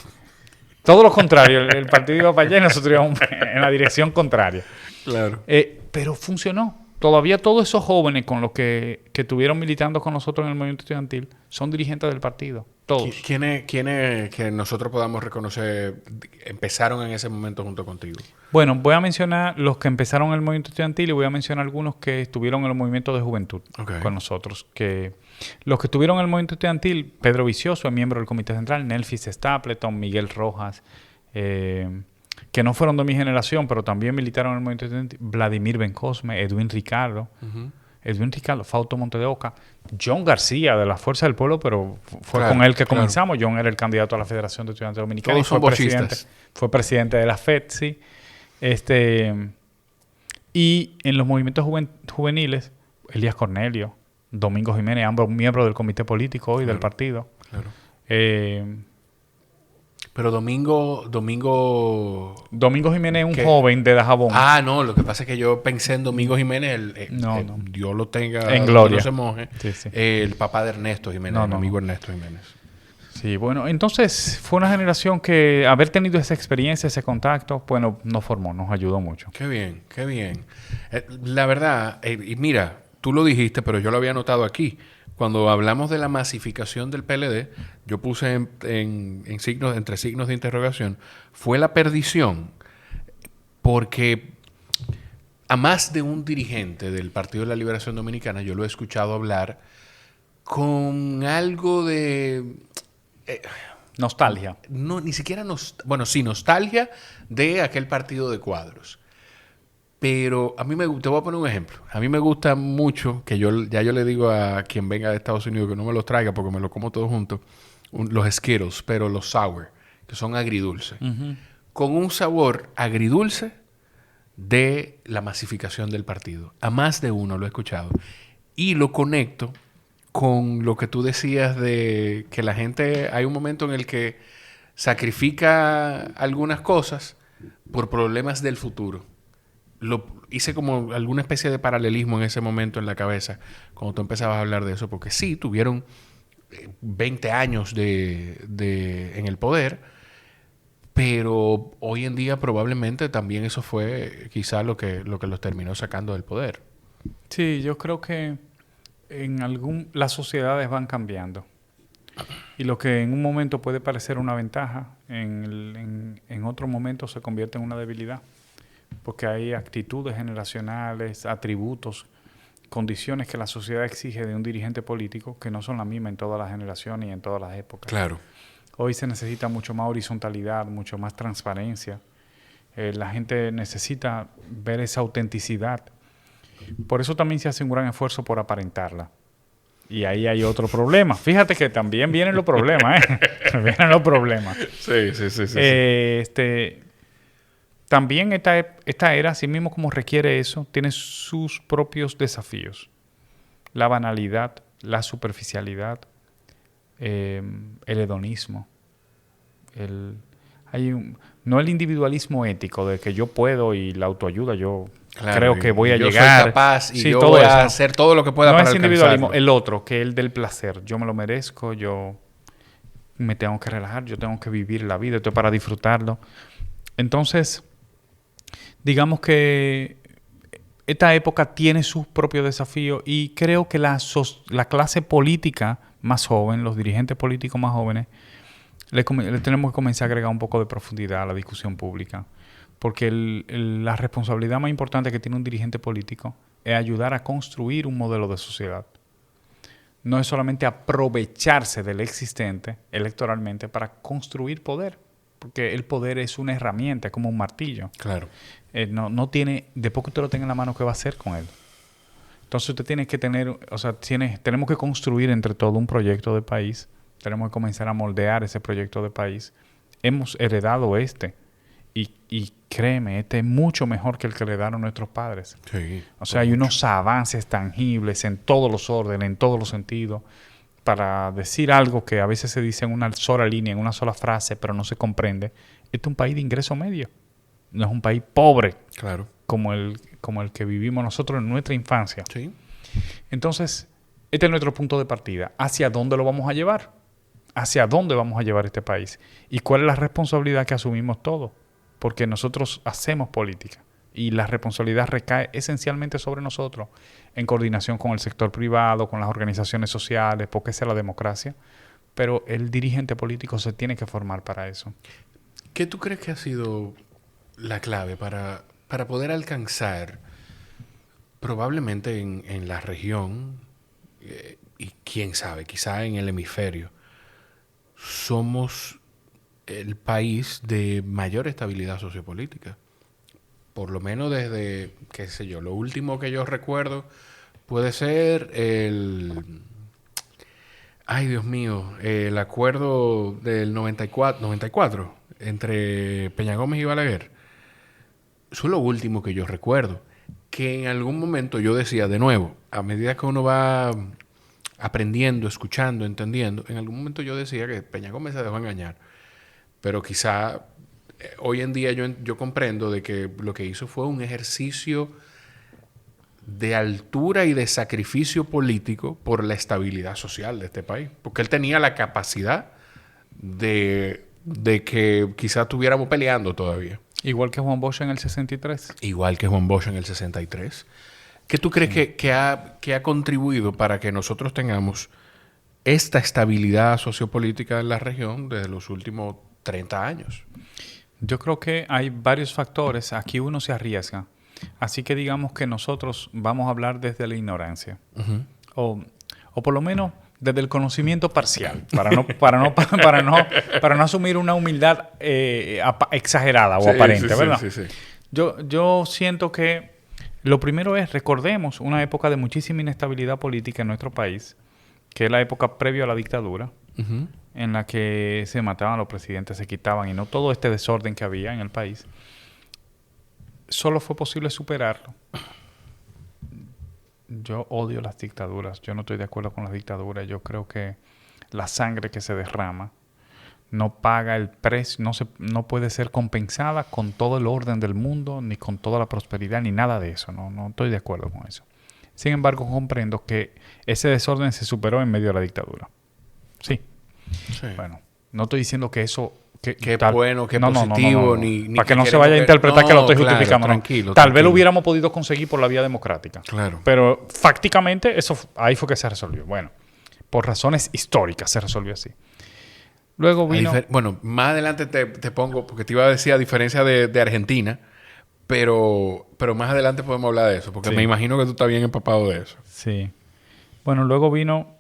Todo lo contrario, el partido iba para allá y nosotros íbamos en la dirección contraria. Claro. Pero funcionó. Todavía todos esos jóvenes con los que estuvieron militando con nosotros en el movimiento estudiantil son dirigentes del partido. Todos. ¿Quiénes que nosotros podamos reconocer empezaron en ese momento junto contigo? Bueno, voy a mencionar los que empezaron el movimiento estudiantil y voy a mencionar algunos que estuvieron en el movimiento de juventud con nosotros. Los que estuvieron en el movimiento estudiantil, Pedro Vicioso es miembro del Comité Central, Nelfis Stapleton, Miguel Rojas, que no fueron de mi generación, pero también militaron en el movimiento estudiantil, Vladimir Bencosme, Edwin Ricardo, Fausto Monte de Oca, John García de la Fuerza del Pueblo, pero fue con él que comenzamos. John era el candidato a la Federación de Estudiantes Dominicanos. Todos son bochistas. Fue presidente de la FED, sí. Y en los movimientos juveniles, Elías Cornelio, Domingo Jiménez, ambos miembros del comité político hoy del partido. Claro. Pero Domingo Jiménez es un joven de Dajabón. Ah, no, lo que pasa es que yo pensé en Domingo Jiménez, No. Dios lo tenga en gloria. No se moje. Sí. El papá de Ernesto Jiménez, amigo Ernesto Jiménez. Sí, bueno, entonces fue una generación que haber tenido esa experiencia, ese contacto, bueno, nos formó, nos ayudó mucho. Qué bien, qué bien. La verdad, y mira, tú lo dijiste, pero yo lo había notado aquí. Cuando hablamos de la masificación del PLD, yo puse entre signos de interrogación, fue la perdición, porque a más de un dirigente del Partido de la Liberación Dominicana, yo lo he escuchado hablar con algo de... nostalgia. No, ni siquiera nostalgia de aquel partido de cuadros. Pero a mí te voy a poner un ejemplo. A mí me gusta mucho, que yo le digo a quien venga de Estados Unidos que no me los traiga porque me los como todos juntos, los Skittles, pero los sour, que son agridulces. Uh-huh. Con un sabor agridulce de la masificación del partido. A más de uno lo he escuchado. Y lo conecto con lo que tú decías de que la gente, hay un momento en el que sacrifica algunas cosas por problemas del futuro. hice como alguna especie de paralelismo en ese momento en la cabeza cuando tú empezabas a hablar de eso, porque sí, tuvieron 20 años en el poder, pero hoy en día probablemente también eso fue quizá lo que los terminó sacando del poder. Sí, yo creo que las sociedades van cambiando. Y lo que en un momento puede parecer una ventaja, en otro momento se convierte en una debilidad. Porque hay actitudes generacionales, atributos, condiciones que la sociedad exige de un dirigente político que no son las mismas en todas las generaciones y en todas las épocas. Claro. Hoy se necesita mucho más horizontalidad, mucho más transparencia. La gente necesita ver esa autenticidad. Por eso también se hace un gran esfuerzo por aparentarla. Y ahí hay otro problema. Fíjate que también vienen los problemas, ¿eh? Vienen los problemas. Sí. También esta era, así mismo como requiere eso, tiene sus propios desafíos. La banalidad, la superficialidad, el hedonismo. No el individualismo ético de que yo puedo y la autoayuda, yo creo que voy a llegar. Soy capaz y sí, yo todo voy eso, a hacer todo lo que pueda no para es individualismo, alcanzarlo. el otro, que es el del placer. Yo me lo merezco, yo me tengo que relajar, yo tengo que vivir la vida, esto es para disfrutarlo. Entonces, digamos que esta época tiene sus propios desafíos y creo que la clase política más joven, los dirigentes políticos más jóvenes, le tenemos que comenzar a agregar un poco de profundidad a la discusión pública. Porque la responsabilidad más importante que tiene un dirigente político es ayudar a construir un modelo de sociedad. No es solamente aprovecharse del existente electoralmente para construir poder. Porque el poder es una herramienta, es como un martillo. Claro. No tiene, después que usted lo tenga en la mano, ¿qué va a hacer con él? Entonces usted tiene que tener, tenemos que construir entre todo un proyecto de país. Tenemos que comenzar a moldear ese proyecto de país. Hemos heredado y créeme, este es mucho mejor que el que heredaron nuestros padres. Sí. O sea, hay unos avances tangibles en todos los órdenes, en todos los sentidos. Para decir algo que a veces se dice en una sola línea, en una sola frase, pero no se comprende. Este es un país de ingreso medio. No es un país pobre. Claro. Como el que vivimos nosotros en nuestra infancia. Sí. Entonces, este es nuestro punto de partida. ¿Hacia dónde lo vamos a llevar? ¿Hacia dónde vamos a llevar este país? ¿Y cuál es la responsabilidad que asumimos todos? Porque nosotros hacemos política. Y la responsabilidad recae esencialmente sobre nosotros, en coordinación con el sector privado, con las organizaciones sociales, porque esa es la democracia. Pero el dirigente político se tiene que formar para eso. ¿Qué tú crees que ha sido la clave para poder alcanzar, probablemente en la región, y quién sabe, quizá en el hemisferio, somos el país de mayor estabilidad sociopolítica? Por lo menos desde, qué sé yo, lo último que yo recuerdo puede ser ay, Dios mío, el acuerdo del 94 entre Peña Gómez y Balaguer. Eso es lo último que yo recuerdo. Que en algún momento yo decía, de nuevo, a medida que uno va aprendiendo, escuchando, entendiendo, en algún momento yo decía que Peña Gómez se dejó engañar. Pero quizá hoy en día yo comprendo de que lo que hizo fue un ejercicio de altura y de sacrificio político por la estabilidad social de este país. Porque él tenía la capacidad de que quizá estuviéramos peleando todavía. Igual que Juan Bosch en el 63. Igual que Juan Bosch en el 63. ¿Qué tú crees que ha contribuido para que nosotros tengamos esta estabilidad sociopolítica en la región desde los últimos 30 años? Yo creo que hay varios factores. Aquí uno se arriesga. Así que digamos que nosotros vamos a hablar desde la ignorancia. Uh-huh. O por lo menos desde el conocimiento parcial, para no asumir una humildad exagerada o aparente, ¿verdad? Sí. Yo siento que lo primero es, recordemos una época de muchísima inestabilidad política en nuestro país, que es la época previa a la dictadura, uh-huh, en la que se mataban los presidentes, se quitaban, y no todo este desorden que había en el país. Solo fue posible superarlo. Yo odio las dictaduras. Yo no estoy de acuerdo con las dictaduras. Yo creo que la sangre que se derrama no paga el precio, no puede ser compensada con todo el orden del mundo, ni con toda la prosperidad, ni nada de eso. No estoy de acuerdo con eso. Sin embargo, comprendo que ese desorden se superó en medio de la dictadura. Sí. Bueno, no estoy diciendo que eso... Que bueno, que positivo, ni para que no se vaya a interpretar que lo estoy justificando. Tranquilo, Tal vez lo hubiéramos podido conseguir por la vía democrática. Claro. Pero fácticamente ahí fue que se resolvió. Bueno, por razones históricas se resolvió así. Luego vino... Bueno, más adelante te pongo, porque te iba a decir a diferencia de Argentina, pero más adelante podemos hablar de eso, porque me imagino que tú estás bien empapado de eso. Sí. Bueno, luego vino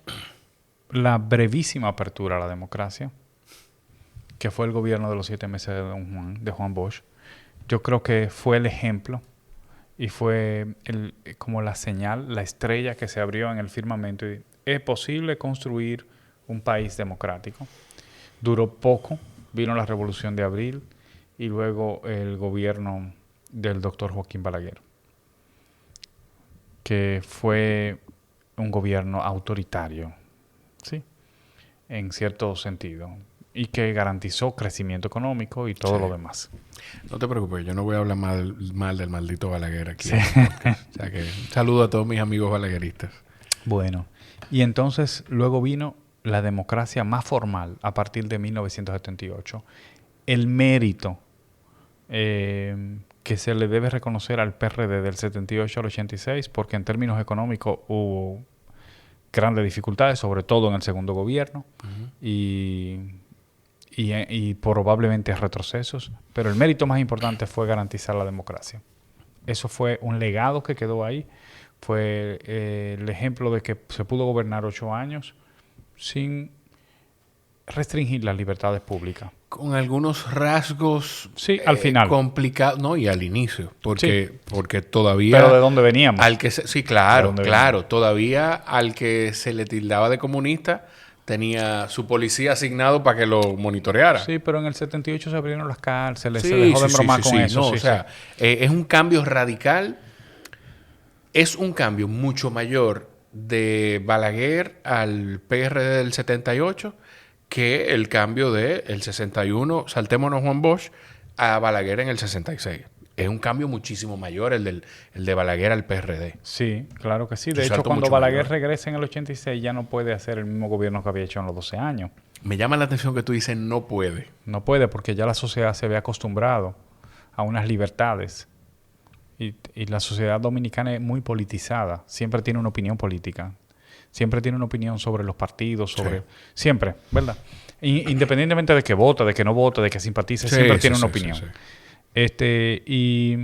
la brevísima apertura a la democracia, que fue el gobierno de los 7 meses de Juan Bosch. Yo creo que fue el ejemplo y fue como la señal, la estrella que se abrió en el firmamento. Y es posible construir un país democrático. Duró poco, vino la Revolución de Abril y luego el gobierno del doctor Joaquín Balaguer, que fue un gobierno autoritario, ¿sí? En cierto sentido, y que garantizó crecimiento económico y todo lo demás. No te preocupes, yo no voy a hablar mal del maldito Balaguer aquí. Sí. O sea que un saludo a todos mis amigos balagueristas. Bueno, y entonces luego vino la democracia más formal a partir de 1978. El mérito que se le debe reconocer al PRD del 78 al 86, porque en términos económicos hubo grandes dificultades, sobre todo en el segundo gobierno, y probablemente retrocesos, pero el mérito más importante fue garantizar la democracia. Eso fue un legado que quedó ahí. Fue el ejemplo de que se pudo gobernar 8 años sin restringir las libertades públicas. Con algunos rasgos al final. Complicados, no, y al inicio, porque todavía... Pero ¿de dónde veníamos? Claro, todavía al que se le tildaba de comunista tenía su policía asignado para que lo monitoreara. Sí, pero en el 78 se abrieron las cárceles, se dejó de bromar con eso. Es un cambio radical, es un cambio mucho mayor de Balaguer al PRD del 78 que el cambio del 61, saltémonos Juan Bosch, a Balaguer en el 66. Es un cambio muchísimo mayor el de Balaguer al PRD. Sí, claro que sí. De hecho, cuando Balaguer regresa en el 86 ya no puede hacer el mismo gobierno que había hecho en los 12 años. Me llama la atención que tú dices no puede. No puede porque ya la sociedad se había acostumbrado a unas libertades. Y la sociedad dominicana es muy politizada. Siempre tiene una opinión política. Siempre tiene una opinión sobre los partidos, sobre... Sí. Siempre, ¿verdad? Independientemente de que vota, de que no vota, de que simpatice, siempre tiene una opinión. Sí. Y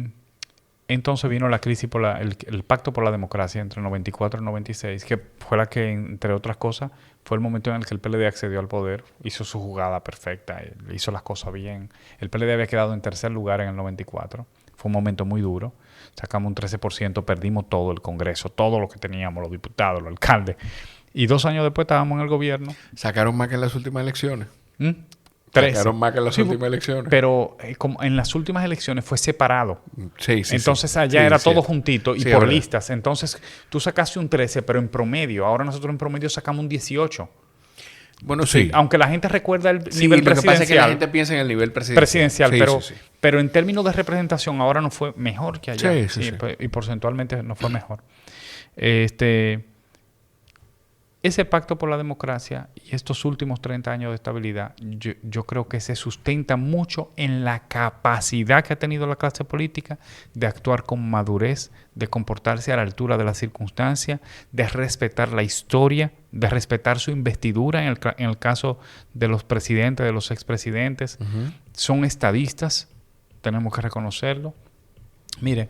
entonces vino la crisis por el pacto por la democracia entre el 94 y el 96, que fue la que, entre otras cosas, fue el momento en el que el PLD accedió al poder, hizo su jugada perfecta, hizo las cosas bien. El PLD había quedado en tercer lugar en el 94. Fue un momento muy duro. Sacamos un 13%, perdimos todo el Congreso, todo lo que teníamos, los diputados, los alcaldes. Y 2 años después estábamos en el gobierno. ¿Sacaron más que en las últimas elecciones? 13. Sacaron más que en las últimas elecciones. Pero como en las últimas elecciones fue separado. Sí. Entonces allá era todo juntito y por listas. Entonces tú sacaste un 13, pero en promedio. Ahora nosotros en promedio sacamos un 18. Bueno, sí. Aunque la gente recuerda el nivel presidencial. Lo que pasa es que la gente piensa en el nivel presidencial. Pero en términos de representación ahora no fue mejor que allá. Sí. Y porcentualmente no fue mejor. Ese pacto por la democracia y estos últimos 30 años de estabilidad, yo creo que se sustenta mucho en la capacidad que ha tenido la clase política de actuar con madurez, de comportarse a la altura de las circunstancias, de respetar la historia, de respetar su investidura en el caso de los presidentes, de los expresidentes. Son estadistas, tenemos que reconocerlo. Mire,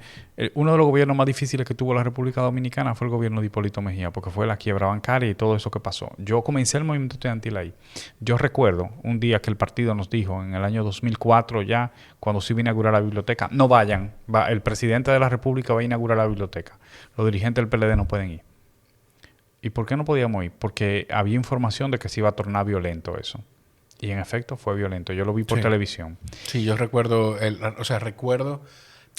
uno de los gobiernos más difíciles que tuvo la República Dominicana fue el gobierno de Hipólito Mejía, porque fue la quiebra bancaria y todo eso que pasó. Yo comencé el movimiento estudiantil ahí. Yo recuerdo un día que el partido nos dijo, en el año 2004 ya, cuando se iba a inaugurar la biblioteca, no vayan, el presidente de la República va a inaugurar la biblioteca. Los dirigentes del PLD no pueden ir. ¿Y por qué no podíamos ir? Porque había información de que se iba a tornar violento eso. Y en efecto fue violento. Yo lo vi por televisión. Sí, yo recuerdo, recuerdo...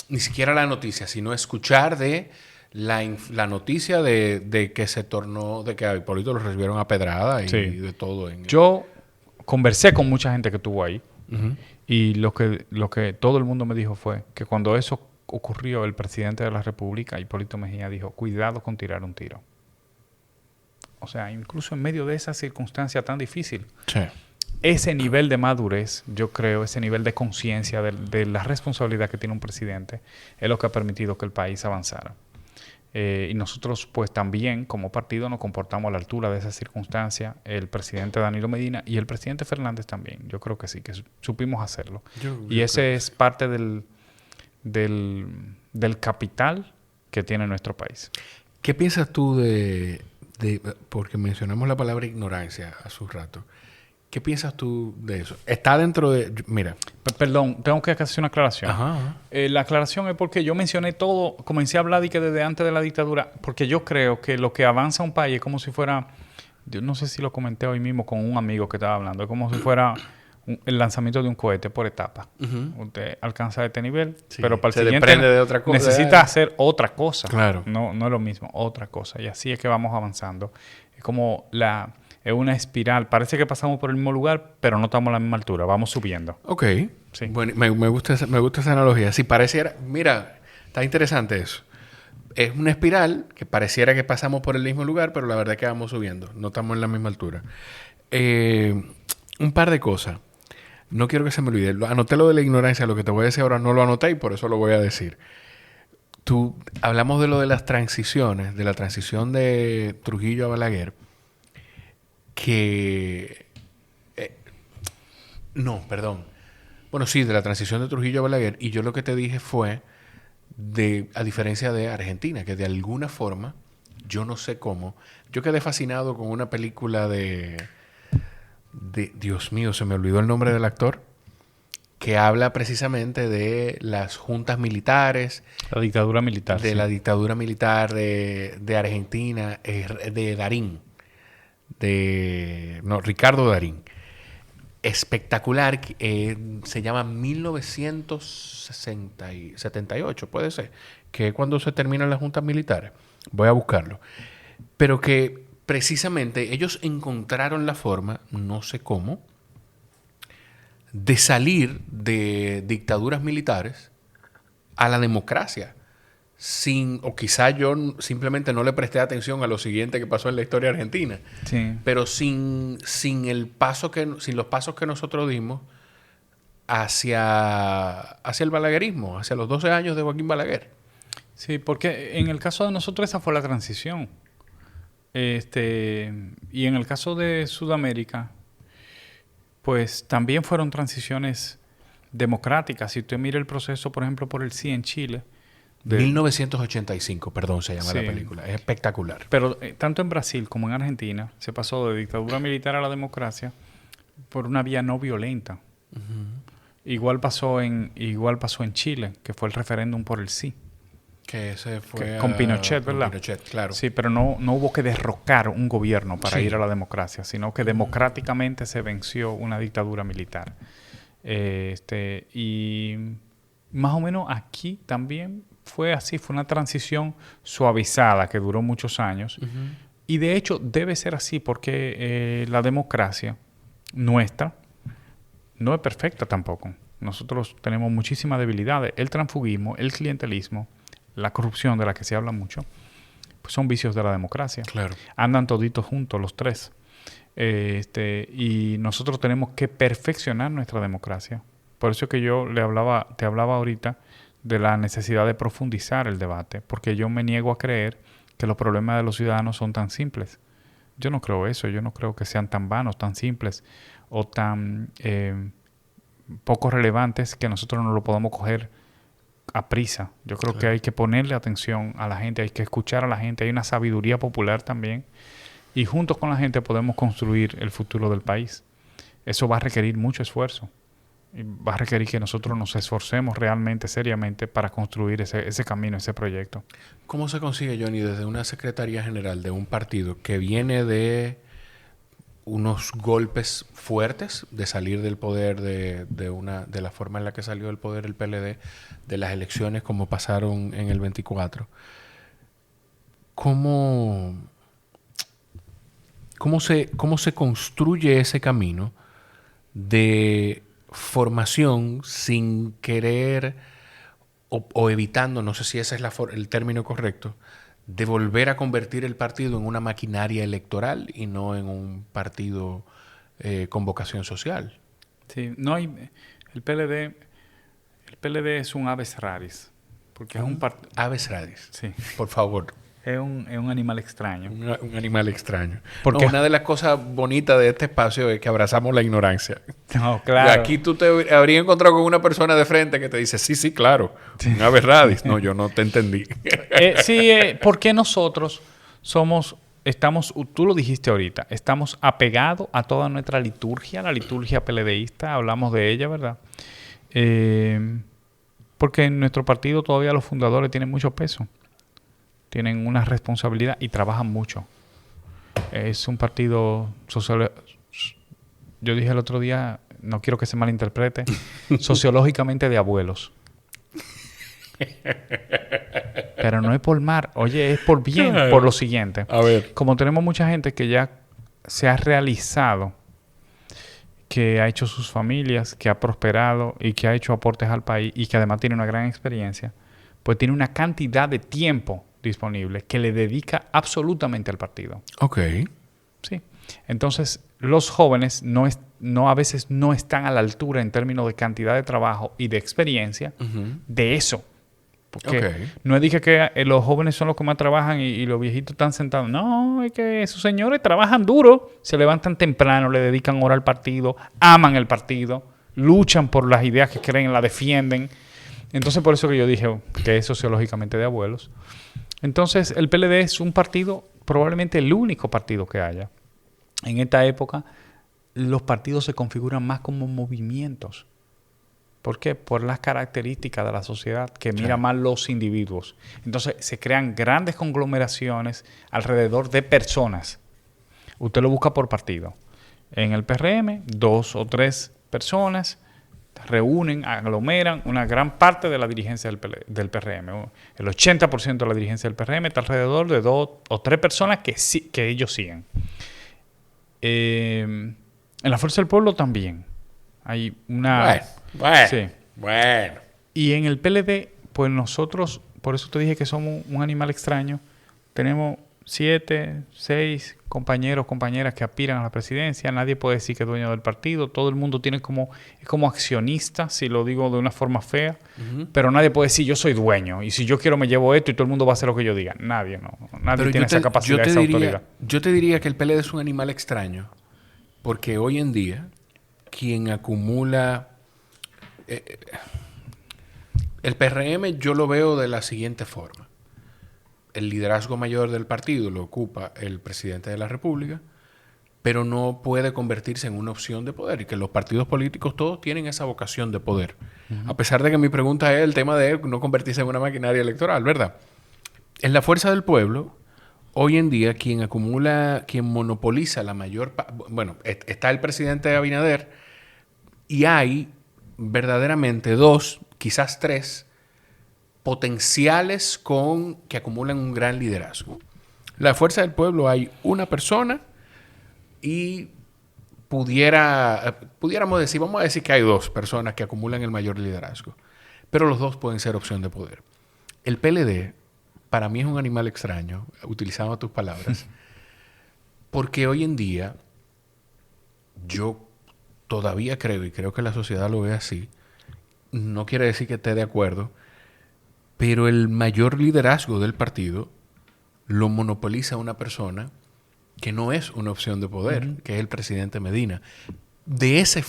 Ni siquiera la noticia, sino escuchar de la noticia de que se tornó, de que a Hipólito lo recibieron a pedrada y de todo. conversé con mucha gente que estuvo ahí. Ujú. Y lo que todo el mundo me dijo fue que cuando eso ocurrió, el presidente de la República, Hipólito Mejía, dijo, cuidado con tirar un tiro. O sea, incluso en medio de esa circunstancia tan difícil, Sí. ese nivel de madurez, yo creo, ese nivel de conciencia de la responsabilidad que tiene un presidente, es lo que ha permitido que el país avanzara. Y nosotros, pues también, como partido, nos comportamos a la altura de esa circunstancia. El presidente Danilo Medina y el presidente Fernández también. Yo creo que sí, que supimos hacerlo. Y ese es parte del capital que tiene nuestro país. ¿Qué piensas tú porque mencionamos la palabra ignorancia hace un rato? ¿Qué piensas tú de eso? Está dentro de... Mira. Perdón, tengo que hacer una aclaración. Ajá. La aclaración es porque yo mencioné todo, comencé a hablar de que desde antes de la dictadura, porque yo creo que lo que avanza un país es como si fuera, yo no sé si lo comenté hoy mismo con un amigo que estaba hablando, es como si fuera el lanzamiento de un cohete por etapa. Usted alcanza este nivel, Sí, pero para el se siguiente desprende de otra cosa. necesita hacer otra cosa. Claro. No es lo mismo, otra cosa. Y así es que vamos avanzando. Es como es una espiral. Parece que pasamos por el mismo lugar, pero no estamos a la misma altura. Vamos subiendo. Ok. Sí. Bueno, me gusta esa analogía. Si pareciera... Mira, está interesante eso. Es una espiral que pareciera que pasamos por el mismo lugar, pero la verdad es que vamos subiendo. No estamos en la misma altura. Un par de cosas. No quiero que se me olvide. Anoté lo de la ignorancia. Lo que te voy a decir ahora no lo anoté y por eso lo voy a decir. Hablamos de lo de las transiciones, de la transición de Trujillo a Balaguer. No, perdón. Bueno, sí, de la transición de Trujillo a Balaguer. Y yo lo que te dije fue, a diferencia de Argentina, que de alguna forma, yo no sé cómo, yo quedé fascinado con una película de Dios mío, se me olvidó el nombre del actor, que habla precisamente de las juntas militares. La dictadura militar. De sí. la dictadura militar de Argentina, de Darín. Ricardo Darín. Espectacular. Se llama 1978, puede ser. Que es cuando se terminan las juntas militares. Voy a buscarlo. Pero que precisamente ellos encontraron la forma, no sé cómo, de salir de dictaduras militares a la democracia. O quizá yo simplemente no le presté atención a lo siguiente que pasó en la historia argentina. Sí. Pero sin los pasos que nosotros dimos hacia el balaguerismo, hacia los 12 años de Joaquín Balaguer. Sí, porque en el caso de nosotros esa fue la transición. Y en el caso de Sudamérica, pues también fueron transiciones democráticas. Si usted mira el proceso, por ejemplo, por el sí en Chile. 1985, perdón, se llama Sí. la película. Es espectacular. Pero tanto en Brasil como en Argentina se pasó de dictadura militar a la democracia por una vía no violenta. Igual pasó en Chile, que fue el referéndum por el sí. Que ese fue Con Pinochet, ¿verdad? Con Pinochet, claro. Sí, pero no hubo que derrocar un gobierno para Sí. ir a la democracia, sino que democráticamente se venció una dictadura militar. Y más o menos aquí también fue así, fue una transición suavizada que duró muchos años. Y de hecho debe ser así porque la democracia nuestra no es perfecta tampoco. Nosotros tenemos muchísimas debilidades. El transfugismo, el clientelismo, la corrupción de la que se habla mucho, pues son vicios de la democracia. Claro. Andan toditos juntos los tres. Y nosotros tenemos que perfeccionar nuestra democracia. Por eso es que yo te hablaba ahorita de la necesidad de profundizar el debate, porque yo me niego a creer que los problemas de los ciudadanos son tan simples. Yo no creo eso, yo no creo que sean tan vanos, tan simples o tan poco relevantes que nosotros no lo podamos coger a prisa. Yo creo que hay que ponerle atención a la gente, hay que escuchar a la gente, hay una sabiduría popular también y juntos con la gente podemos construir el futuro del país. Eso va a requerir mucho esfuerzo. Y va a requerir que nosotros nos esforcemos realmente, seriamente, para construir ese camino, ese proyecto. ¿Cómo se consigue, Johnny, desde una secretaría general de un partido que viene de unos golpes fuertes de salir del poder de la forma en la que salió del poder el PLD, de las elecciones como pasaron en el 24? ¿Cómo se construye ese camino de formación sin querer o evitando, no sé si ese es el término correcto, de volver a convertir el partido en una maquinaria electoral y no en un partido con vocación social. Sí, no hay... El PLD es un aves raris. Porque es un partido... Aves raris. Sí. Por favor. Es un animal extraño. Un animal extraño. Porque una de las cosas bonitas de este espacio es que abrazamos la ignorancia. No, claro. Aquí tú te habrías encontrado con una persona de frente que te dice, sí, claro, un ave radis. No, yo no te entendí. Porque nosotros estamos, tú lo dijiste ahorita, estamos apegados a toda nuestra liturgia, la liturgia PLDista, hablamos de ella, ¿verdad? Porque en nuestro partido todavía los fundadores tienen mucho peso. Tienen una responsabilidad y trabajan mucho. Es un partido social. Yo dije el otro día, no quiero que se malinterprete, sociológicamente de abuelos. Pero no es por mal, oye, es por bien, por lo siguiente. A ver. Como tenemos mucha gente que ya se ha realizado, que ha hecho sus familias, que ha prosperado y que ha hecho aportes al país y que además tiene una gran experiencia, pues tiene una cantidad de tiempo disponible que le dedica absolutamente al partido. Ok. Sí. Entonces, los jóvenes a veces no están a la altura en términos de cantidad de trabajo y de experiencia de eso. Porque no es dije que los jóvenes son los que más trabajan y los viejitos están sentados. No, es que esos señores trabajan duro, se levantan temprano, le dedican hora al partido, aman el partido, luchan por las ideas que creen, la defienden. Entonces, por eso que yo dije que es sociológicamente de abuelos. Entonces, el PLD es un partido, probablemente el único partido que haya. En esta época, los partidos se configuran más como movimientos. ¿Por qué? Por las características de la sociedad que mira más los individuos. Entonces, se crean grandes conglomeraciones alrededor de personas. Usted lo busca por partido. En el PRM, 2 o 3 personas reúnen, aglomeran una gran parte de la dirigencia del PRM. El 80% de la dirigencia del PRM está alrededor de 2 o 3 personas que ellos siguen. En la Fuerza del Pueblo también. Hay una... Bueno. Y en el PLD, pues nosotros, por eso te dije que somos un animal extraño. Tenemos 7, 6 compañeros, compañeras que aspiran a la presidencia. Nadie puede decir que es dueño del partido. Todo el mundo es como accionista, si lo digo de una forma fea. Pero nadie puede decir yo soy dueño. Y si yo quiero me llevo esto y todo el mundo va a hacer lo que yo diga. Nadie tiene esa capacidad, esa autoridad. Yo te diría que el PLD es un animal extraño. Porque hoy en día, quien acumula... el PRM yo lo veo de la siguiente forma. El liderazgo mayor del partido lo ocupa el presidente de la República, pero no puede convertirse en una opción de poder. Y que los partidos políticos todos tienen esa vocación de poder. A pesar de que mi pregunta es el tema de no convertirse en una maquinaria electoral, ¿verdad? En la Fuerza del Pueblo, hoy en día quien monopoliza la mayor... Bueno, está el presidente Abinader y hay verdaderamente 2, quizás 3 potenciales que acumulan un gran liderazgo. La Fuerza del Pueblo hay una persona y pudiéramos decir, vamos a decir que hay 2 personas que acumulan el mayor liderazgo, pero los 2 pueden ser opción de poder. El PLD para mí es un animal extraño, utilizando tus palabras, porque hoy en día yo todavía creo, y creo que la sociedad lo ve así, no quiere decir que esté de acuerdo, pero el mayor liderazgo del partido lo monopoliza una persona que no es una opción de poder, que es el presidente Medina. De esa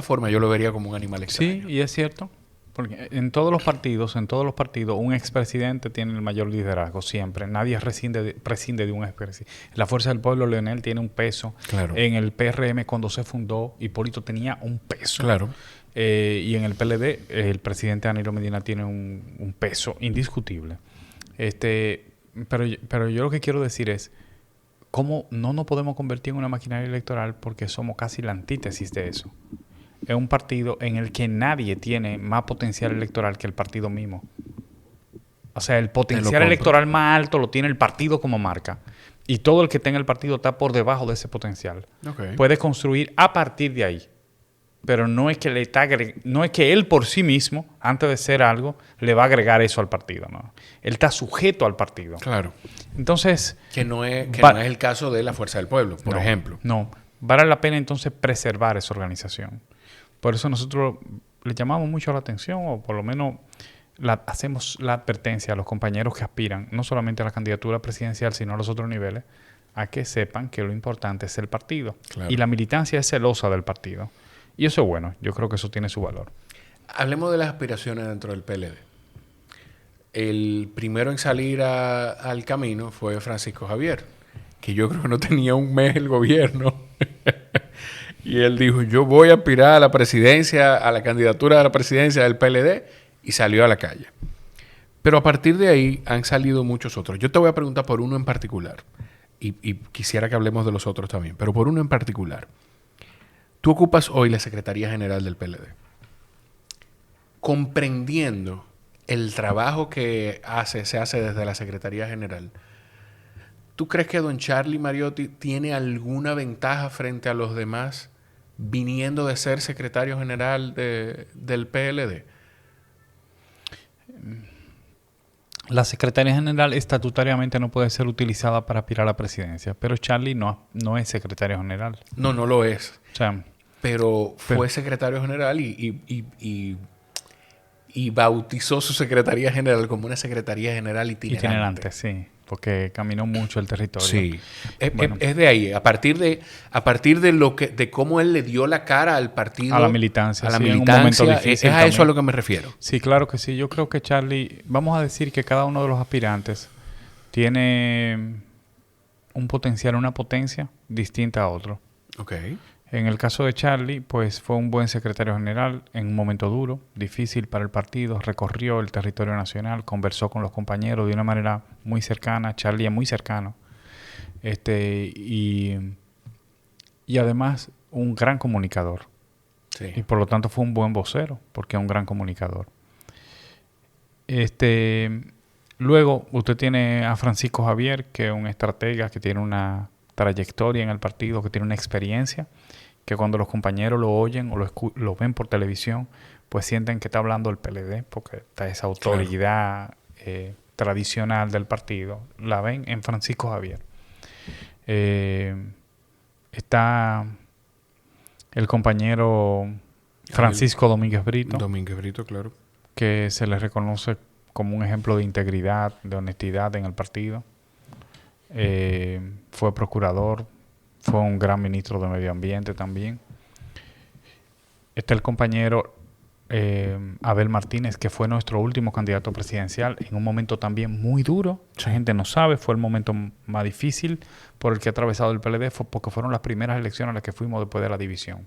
forma yo lo vería como un animal extraño. Sí, y es cierto. Porque en todos los partidos, un expresidente tiene el mayor liderazgo siempre. Nadie prescinde de un expresidente. La Fuerza del Pueblo, Leonel tiene un peso. Claro. En el PRM, cuando se fundó, Hipólito tenía un peso. Claro. Y en el PLD, el presidente Danilo Medina tiene un peso indiscutible. Pero yo lo que quiero decir es, ¿cómo no nos podemos convertir en una maquinaria electoral? Porque somos casi la antítesis de eso. Es un partido en el que nadie tiene más potencial electoral que el partido mismo. O sea, el potencial electoral más alto lo tiene el partido como marca. Y todo el que tenga el partido está por debajo de ese potencial. Okay. Puede construir a partir de ahí. pero no es que no es que él por sí mismo, antes de ser algo, le va a agregar eso al partido, ¿no? Él está sujeto al partido. Claro. Entonces... Que no es el caso de la Fuerza del Pueblo, por ejemplo. No. Vale la pena entonces preservar esa organización. Por eso nosotros le llamamos mucho la atención, o por lo menos hacemos la advertencia a los compañeros que aspiran, no solamente a la candidatura presidencial, sino a los otros niveles, a que sepan que lo importante es el partido. Claro. Y la militancia es celosa del partido. Y eso es bueno. Yo creo que eso tiene su valor. Hablemos de las aspiraciones dentro del PLD. El primero en salir al camino fue Francisco Javier, que yo creo que no tenía un mes el gobierno. Y él dijo, yo voy a aspirar a la presidencia, a la candidatura a la presidencia del PLD, y salió a la calle. Pero a partir de ahí han salido muchos otros. Yo te voy a preguntar por uno en particular, y quisiera que hablemos de los otros también, pero por uno en particular. Tú ocupas hoy la Secretaría General del PLD. Comprendiendo el trabajo que se hace desde la Secretaría General, ¿tú crees que don Charlie Mariotti tiene alguna ventaja frente a los demás viniendo de ser secretario general del PLD? La Secretaría General estatutariamente no puede ser utilizada para aspirar a la presidencia, pero Charlie no es secretario general. No lo es. O sea, pero fue secretario general y bautizó su Secretaría General como una Secretaría General itinerante. Itinerante, sí, porque caminó mucho el territorio. Sí. Bueno. Es de ahí, a partir de cómo él le dio la cara al partido, a la militancia, a la sí, militancia, en un momento difícil es a también. eso a lo que me refiero. Sí, claro que sí. Yo creo que Charlie, vamos a decir que cada uno de los aspirantes tiene un potencial, una potencia distinta a otro. Ok. En el caso de Charlie, pues fue un buen secretario general en un momento duro, difícil para el partido, recorrió el territorio nacional, conversó con los compañeros de una manera muy cercana. Charlie es muy cercano. Y además un gran comunicador. Sí. Y por lo tanto fue un buen vocero, porque es un gran comunicador. Luego usted tiene a Francisco Javier, que es un estratega que tiene una trayectoria en el partido, que tiene una experiencia, que cuando los compañeros lo oyen o lo ven por televisión, pues sienten que está hablando el PLD, porque está esa autoridad tradicional del partido. La ven en Francisco Javier. Está el compañero Francisco Domínguez Brito. Domínguez Brito, claro. Que se le reconoce como un ejemplo de integridad, de honestidad en el partido. Fue procurador, fue un gran ministro de Medio Ambiente también. Está el compañero Abel Martínez, que fue nuestro último candidato presidencial en un momento también muy duro. Mucha gente no sabe, fue el momento más difícil por el que ha atravesado el PLD, porque fueron las primeras elecciones a las que fuimos después de la división.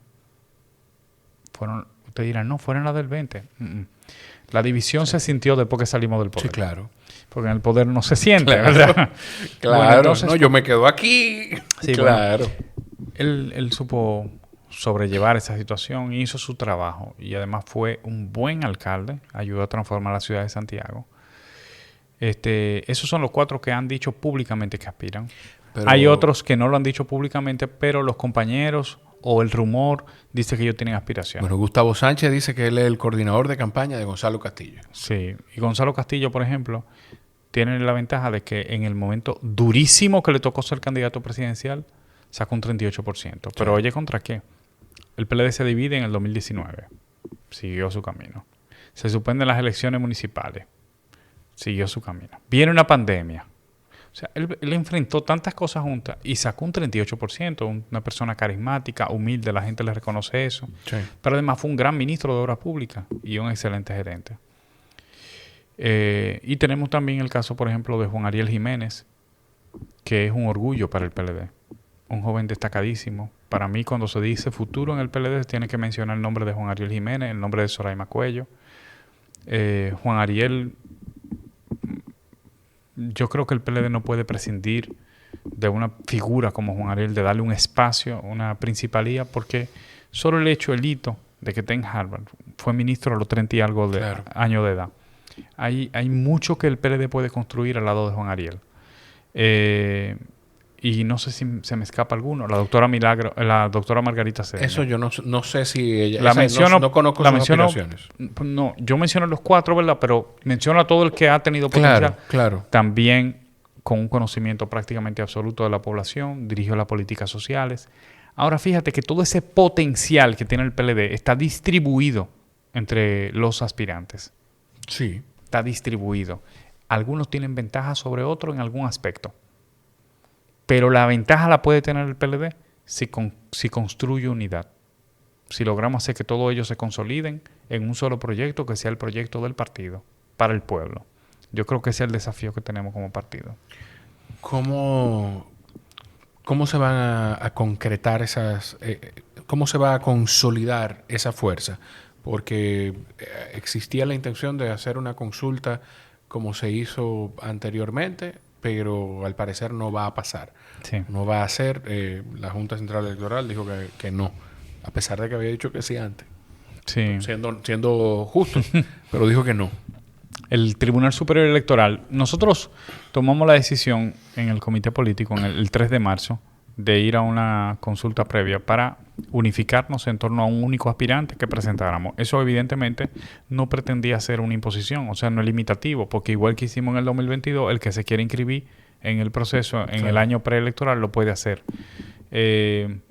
Ustedes dirán, no, fueron las del 20. La división se sintió después que salimos del poder. Sí, claro. Porque en el poder no se siente, Claro. ¿verdad? Claro. Bueno, entonces, no, yo me quedo aquí. Sí, claro. Bueno, él supo sobrellevar esa situación, hizo su trabajo y además fue un buen alcalde, ayudó a transformar la ciudad de Santiago. Esos son los 4 que han dicho públicamente que aspiran. Pero hay otros que no lo han dicho públicamente, pero los compañeros o el rumor dice que ellos tienen aspiraciones. Bueno, Gustavo Sánchez dice que él es el coordinador de campaña de Gonzalo Castillo. Sí, y Gonzalo Castillo, por ejemplo, tiene la ventaja de que en el momento durísimo que le tocó ser candidato presidencial, sacó un 38%. Pero oye, ¿contra qué? El PLD se divide en el 2019. Siguió su camino. Se suspenden las elecciones municipales. Siguió su camino. Viene una pandemia. O sea, él enfrentó tantas cosas juntas y sacó un 38%. Una persona carismática, humilde, la gente le reconoce eso. Sí. Pero además fue un gran ministro de Obras Públicas y un excelente gerente. Y tenemos también el caso, por ejemplo, de Juan Ariel Jiménez, que es un orgullo para el PLD. Un joven destacadísimo. Para mí, cuando se dice futuro en el PLD, se tiene que mencionar el nombre de Juan Ariel Jiménez, el nombre de Soraima Cuello. Juan Ariel, yo creo que el PLD no puede prescindir de una figura como Juan Ariel, de darle un espacio, una principalía, porque solo el hito de que esté en Harvard, fue ministro a los 30 y algo de años de edad. Hay mucho que el PLD puede construir al lado de Juan Ariel. y no sé si se me escapa alguno. La doctora Margarita Cedeño. Eso yo no sé si ella... La menciono, no conozco sus aspiraciones. No, yo menciono los 4, ¿verdad? Pero menciono a todo el que ha tenido potencial. Claro. También con un conocimiento prácticamente absoluto de la población, dirigió las políticas sociales. Ahora fíjate que todo ese potencial que tiene el PLD está distribuido entre los aspirantes. Sí. Está distribuido. Algunos tienen ventaja sobre otros en algún aspecto. Pero la ventaja la puede tener el PLD si construye unidad. Si logramos hacer que todos ellos se consoliden en un solo proyecto, que sea el proyecto del partido, para el pueblo. Yo creo que ese es el desafío que tenemos como partido. ¿Cómo se van a concretar esas... cómo se va a consolidar esa fuerza? Porque existía la intención de hacer una consulta como se hizo anteriormente, pero al parecer no va a pasar. Sí. No va a ser. La Junta Central Electoral dijo que no, a pesar de que había dicho que sí antes. Sí. Siendo justo, pero dijo que no. El Tribunal Superior Electoral, nosotros tomamos la decisión en el comité político el 3 de marzo de ir a una consulta previa para unificarnos en torno a un único aspirante que presentáramos. Eso evidentemente no pretendía ser una imposición, o sea, no es limitativo, porque igual que hicimos en el 2022, el que se quiere inscribir en el proceso en el año preelectoral lo puede hacer. Sin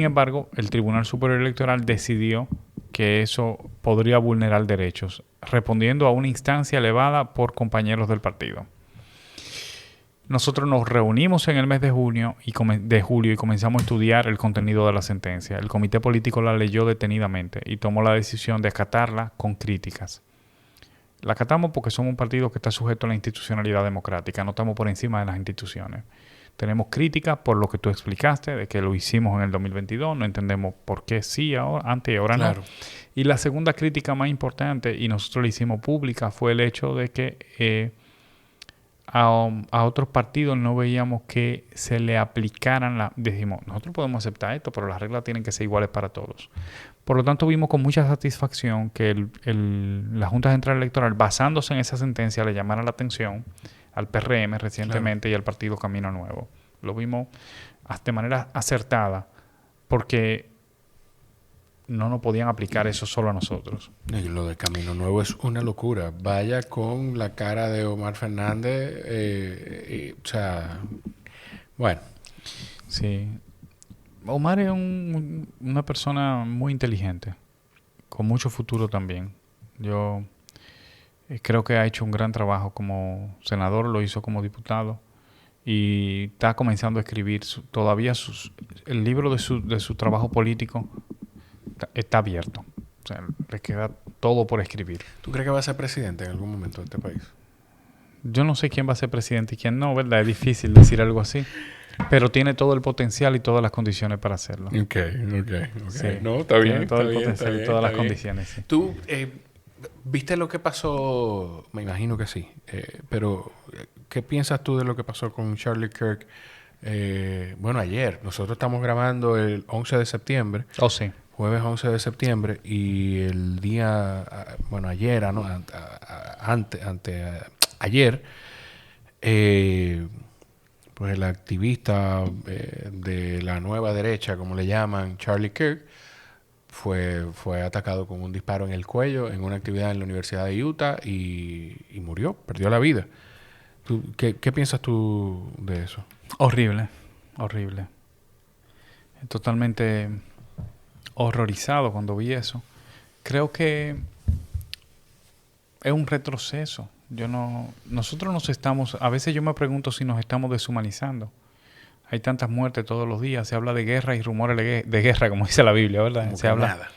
embargo, el Tribunal Superior Electoral decidió que eso podría vulnerar derechos, respondiendo a una instancia elevada por compañeros del partido. Nosotros nos reunimos en el mes de julio y comenzamos a estudiar el contenido de la sentencia. El comité político la leyó detenidamente y tomó la decisión de acatarla con críticas. La acatamos porque somos un partido que está sujeto a la institucionalidad democrática, no estamos por encima de las instituciones. Tenemos críticas por lo que tú explicaste, de que lo hicimos en el 2022, no entendemos por qué sí antes y ahora no. Y la segunda crítica más importante, y nosotros la hicimos pública, fue el hecho de que a otros partidos no veíamos que se le aplicaran decimos, nosotros podemos aceptar esto, pero las reglas tienen que ser iguales para todos. Por lo tanto, vimos con mucha satisfacción que la Junta Central Electoral, basándose en esa sentencia, le llamara la atención al PRM recientemente y al Partido Camino Nuevo. Lo vimos de manera acertada, porque no nos podían aplicar eso solo a nosotros. Y lo de Camino Nuevo es una locura. Vaya con la cara de Omar Fernández. O sea, bueno. Sí. Omar es una persona muy inteligente, con mucho futuro también. Yo creo que ha hecho un gran trabajo como senador, lo hizo como diputado y está comenzando a escribir el libro de su trabajo político. Está abierto. O sea, le queda todo por escribir. ¿Tú crees que va a ser presidente en algún momento de este país? Yo no sé quién va a ser presidente y quién no, ¿verdad? Es difícil decir algo así. Pero tiene todo el potencial y todas las condiciones para hacerlo. Ok. Sí. No, está bien. Tiene todo el potencial y todas las condiciones, sí. ¿Tú viste lo que pasó? Me imagino que sí. Pero, ¿qué piensas tú de lo que pasó con Charlie Kirk? Bueno, ayer. Nosotros estamos grabando el 11 de septiembre. Oh, sí. Jueves 11 de septiembre y el día, bueno, ayer, ¿no? Ayer, pues el activista de la nueva derecha, como le llaman, Charlie Kirk, fue atacado con un disparo en el cuello en una actividad en la Universidad de Utah y murió, perdió la vida. ¿Qué piensas tú de eso? Horrible. Totalmente horrorizado cuando vi eso. Creo que es un retroceso. A veces yo me pregunto si nos estamos deshumanizando. Hay tantas muertes todos los días, se habla de guerra y rumores de guerra, como dice la Biblia, ¿verdad? Como se que habla. Nada.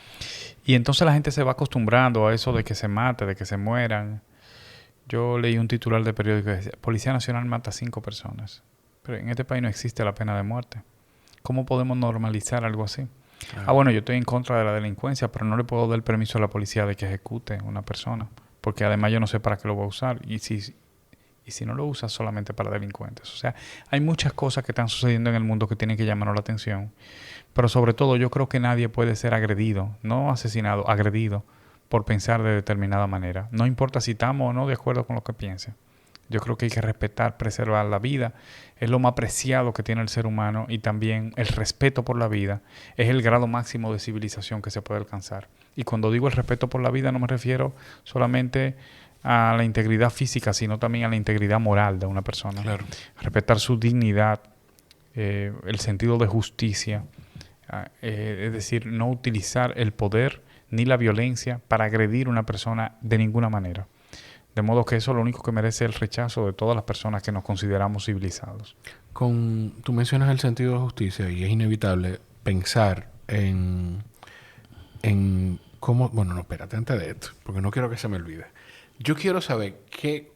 Y entonces la gente se va acostumbrando a eso de que se mate, de que se mueran. Yo leí un titular de periódico que decía, Policía Nacional mata 5 personas. Pero en este país no existe la pena de muerte. ¿Cómo podemos normalizar algo así? Claro. Bueno, yo estoy en contra de la delincuencia, pero no le puedo dar permiso a la policía de que ejecute a una persona. Porque además yo no sé para qué lo va a usar. Y si no lo usa solamente para delincuentes. O sea, hay muchas cosas que están sucediendo en el mundo que tienen que llamarnos la atención. Pero sobre todo yo creo que nadie puede ser agredido, no asesinado, agredido por pensar de determinada manera. No importa si estamos o no de acuerdo con lo que piense. Yo creo que hay que respetar, preservar la vida. Es lo más preciado que tiene el ser humano y también el respeto por la vida es el grado máximo de civilización que se puede alcanzar. Y cuando digo el respeto por la vida no me refiero solamente a la integridad física, sino también a la integridad moral de una persona. Claro. Respetar su dignidad, el sentido de justicia, es decir, no utilizar el poder ni la violencia para agredir a una persona de ninguna manera. De modo que eso es lo único que merece el rechazo de todas las personas que nos consideramos civilizados. Tú mencionas el sentido de justicia y es inevitable pensar en cómo... Bueno, no, espérate, antes de esto, porque no quiero que se me olvide. Yo quiero saber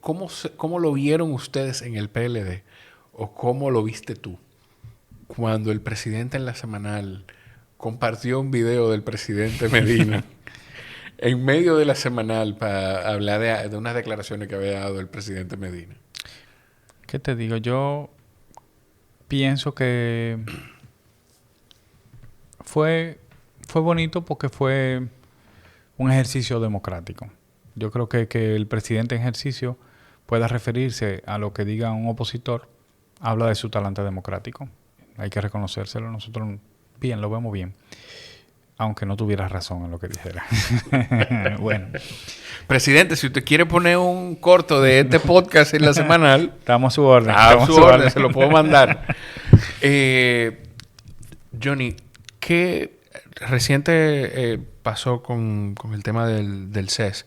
cómo lo vieron ustedes en el PLD o cómo lo viste tú cuando el presidente en la semanal compartió un video del presidente Medina en medio de la semanal para hablar de unas declaraciones que había dado el presidente Medina. ¿Qué te digo? Yo pienso que fue bonito porque fue un ejercicio democrático. Yo creo que el presidente en ejercicio pueda referirse a lo que diga un opositor, habla de su talante democrático. Hay que reconocérselo. Nosotros bien, lo vemos bien. Aunque no tuviera razón en lo que dijera. Bueno. Presidente, si usted quiere poner un corto de este podcast en la semanal... Estamos a su orden. A su orden, se lo puedo mandar. Johnny, ¿qué reciente pasó con el tema del CES?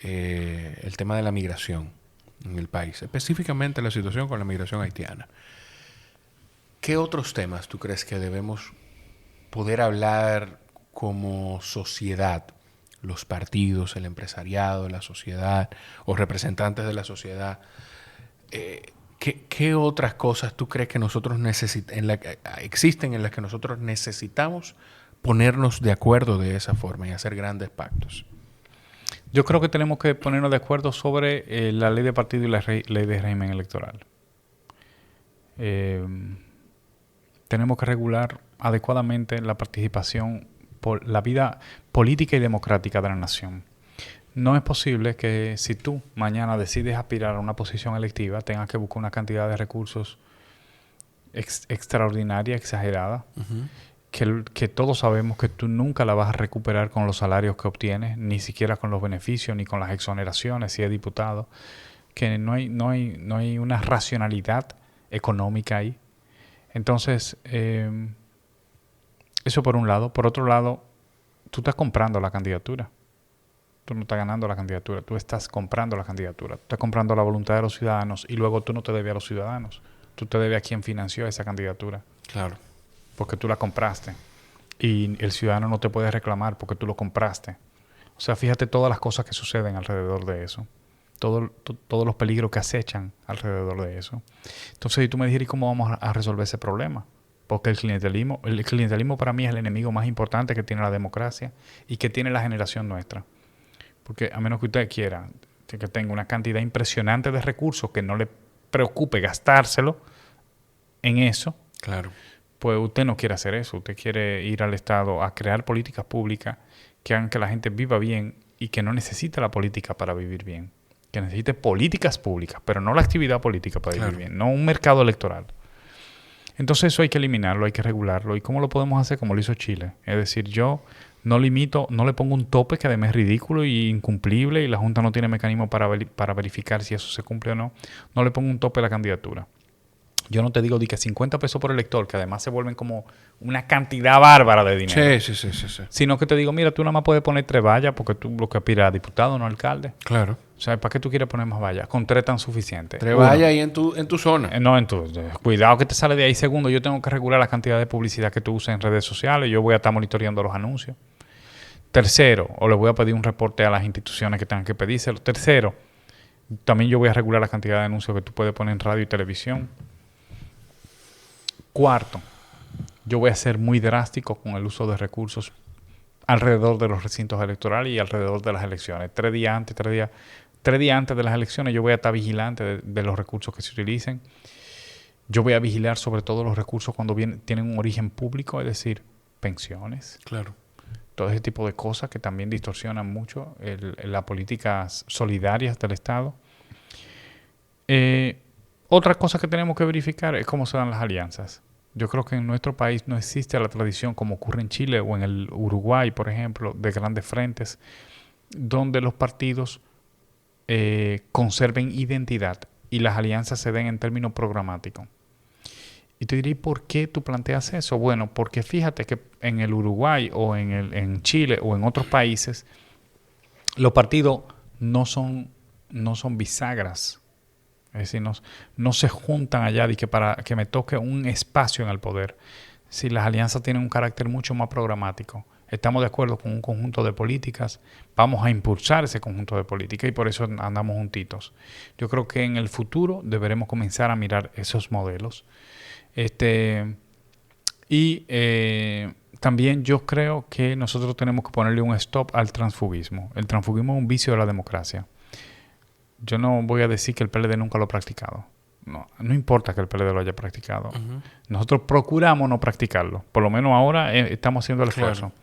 El tema de la migración en el país. Específicamente la situación con la migración haitiana. ¿Qué otros temas tú crees que debemos poder hablar como sociedad? Los partidos, el empresariado, la sociedad o representantes de la sociedad. ¿Qué otras cosas tú crees que nosotros existen en las que nosotros necesitamos ponernos de acuerdo de esa forma y hacer grandes pactos? Yo creo que tenemos que ponernos de acuerdo sobre la ley de partido y la ley de régimen electoral. Tenemos que regular adecuadamente la participación por la vida política y democrática de la nación. No es posible que si tú mañana decides aspirar a una posición electiva tengas que buscar una cantidad de recursos extraordinaria, exagerada, que todos sabemos que tú nunca la vas a recuperar con los salarios que obtienes, ni siquiera con los beneficios, ni con las exoneraciones si es diputado, que no hay una racionalidad económica ahí. Entonces, eso por un lado. Por otro lado, tú estás comprando la candidatura. Tú no estás ganando la candidatura. Tú estás comprando la candidatura. Tú estás comprando la voluntad de los ciudadanos y luego tú no te debes a los ciudadanos. Tú te debes a quien financió esa candidatura. Claro. Porque tú la compraste. Y el ciudadano no te puede reclamar porque tú lo compraste. O sea, fíjate todas las cosas que suceden alrededor de eso. Todos los peligros que acechan alrededor de eso. Entonces, si tú me dijeras cómo vamos a resolver ese problema, porque el clientelismo para mí es el enemigo más importante que tiene la democracia y que tiene la generación nuestra. Porque a menos que usted quiera que tenga una cantidad impresionante de recursos que no le preocupe gastárselo en eso, claro, pues usted no quiere hacer eso. Usted quiere ir al Estado a crear políticas públicas que hagan que la gente viva bien y que no necesite la política para vivir bien. Que necesite políticas públicas, pero no la actividad política para vivir bien, no un mercado electoral. Entonces eso hay que eliminarlo, hay que regularlo. ¿Y cómo lo podemos hacer? Como lo hizo Chile. Es decir, yo no le pongo un tope que además es ridículo y incumplible y la Junta no tiene mecanismo para verificar si eso se cumple o no. No le pongo un tope a la candidatura. Yo no te digo que 50 pesos por elector, que además se vuelven como una cantidad bárbara de dinero. Sí. Sino que te digo, mira, tú nada más puedes poner 3 vallas porque tú lo que aspiras a diputado, no a alcalde. Claro. O sea, ¿para qué tú quieres poner más vallas? Con 3 tan suficiente. 3 vallas ahí en tu zona. No, cuidado que te sale de ahí. Segundo, yo tengo que regular la cantidad de publicidad que tú usas en redes sociales. Yo voy a estar monitoreando los anuncios. Tercero, o le voy a pedir un reporte a las instituciones que tengan que pedírselo. Tercero, también yo voy a regular la cantidad de anuncios que tú puedes poner en radio y televisión. Cuarto, yo voy a ser muy drástico con el uso de recursos alrededor de los recintos electorales y alrededor de las elecciones. 3 días antes de las elecciones yo voy a estar vigilante de los recursos que se utilicen. Yo voy a vigilar sobre todo los recursos cuando tienen un origen público, es decir, pensiones. Claro. Todo ese tipo de cosas que también distorsionan mucho las políticas solidarias del Estado. Otra cosa que tenemos que verificar es cómo se dan las alianzas. Yo creo que en nuestro país no existe la tradición, como ocurre en Chile o en el Uruguay, por ejemplo, de grandes frentes, donde los partidos conserven identidad y las alianzas se den en términos programáticos. Y te diré, ¿por qué tú planteas eso? Bueno, porque fíjate que en el Uruguay o en Chile o en otros países, los partidos no son bisagras. Es decir, no se juntan allá de que para que me toque un espacio en el poder. Si las alianzas tienen un carácter mucho más programático, estamos de acuerdo con un conjunto de políticas, vamos a impulsar ese conjunto de políticas y por eso andamos juntitos. Yo creo que en el futuro deberemos comenzar a mirar esos modelos. También yo creo que nosotros tenemos que ponerle un stop al transfugismo. El transfugismo es un vicio de la democracia. Yo no voy a decir que el PLD nunca lo ha practicado. No importa que el PLD lo haya practicado. Uh-huh. Nosotros procuramos no practicarlo. Por lo menos ahora estamos haciendo el esfuerzo. Claro.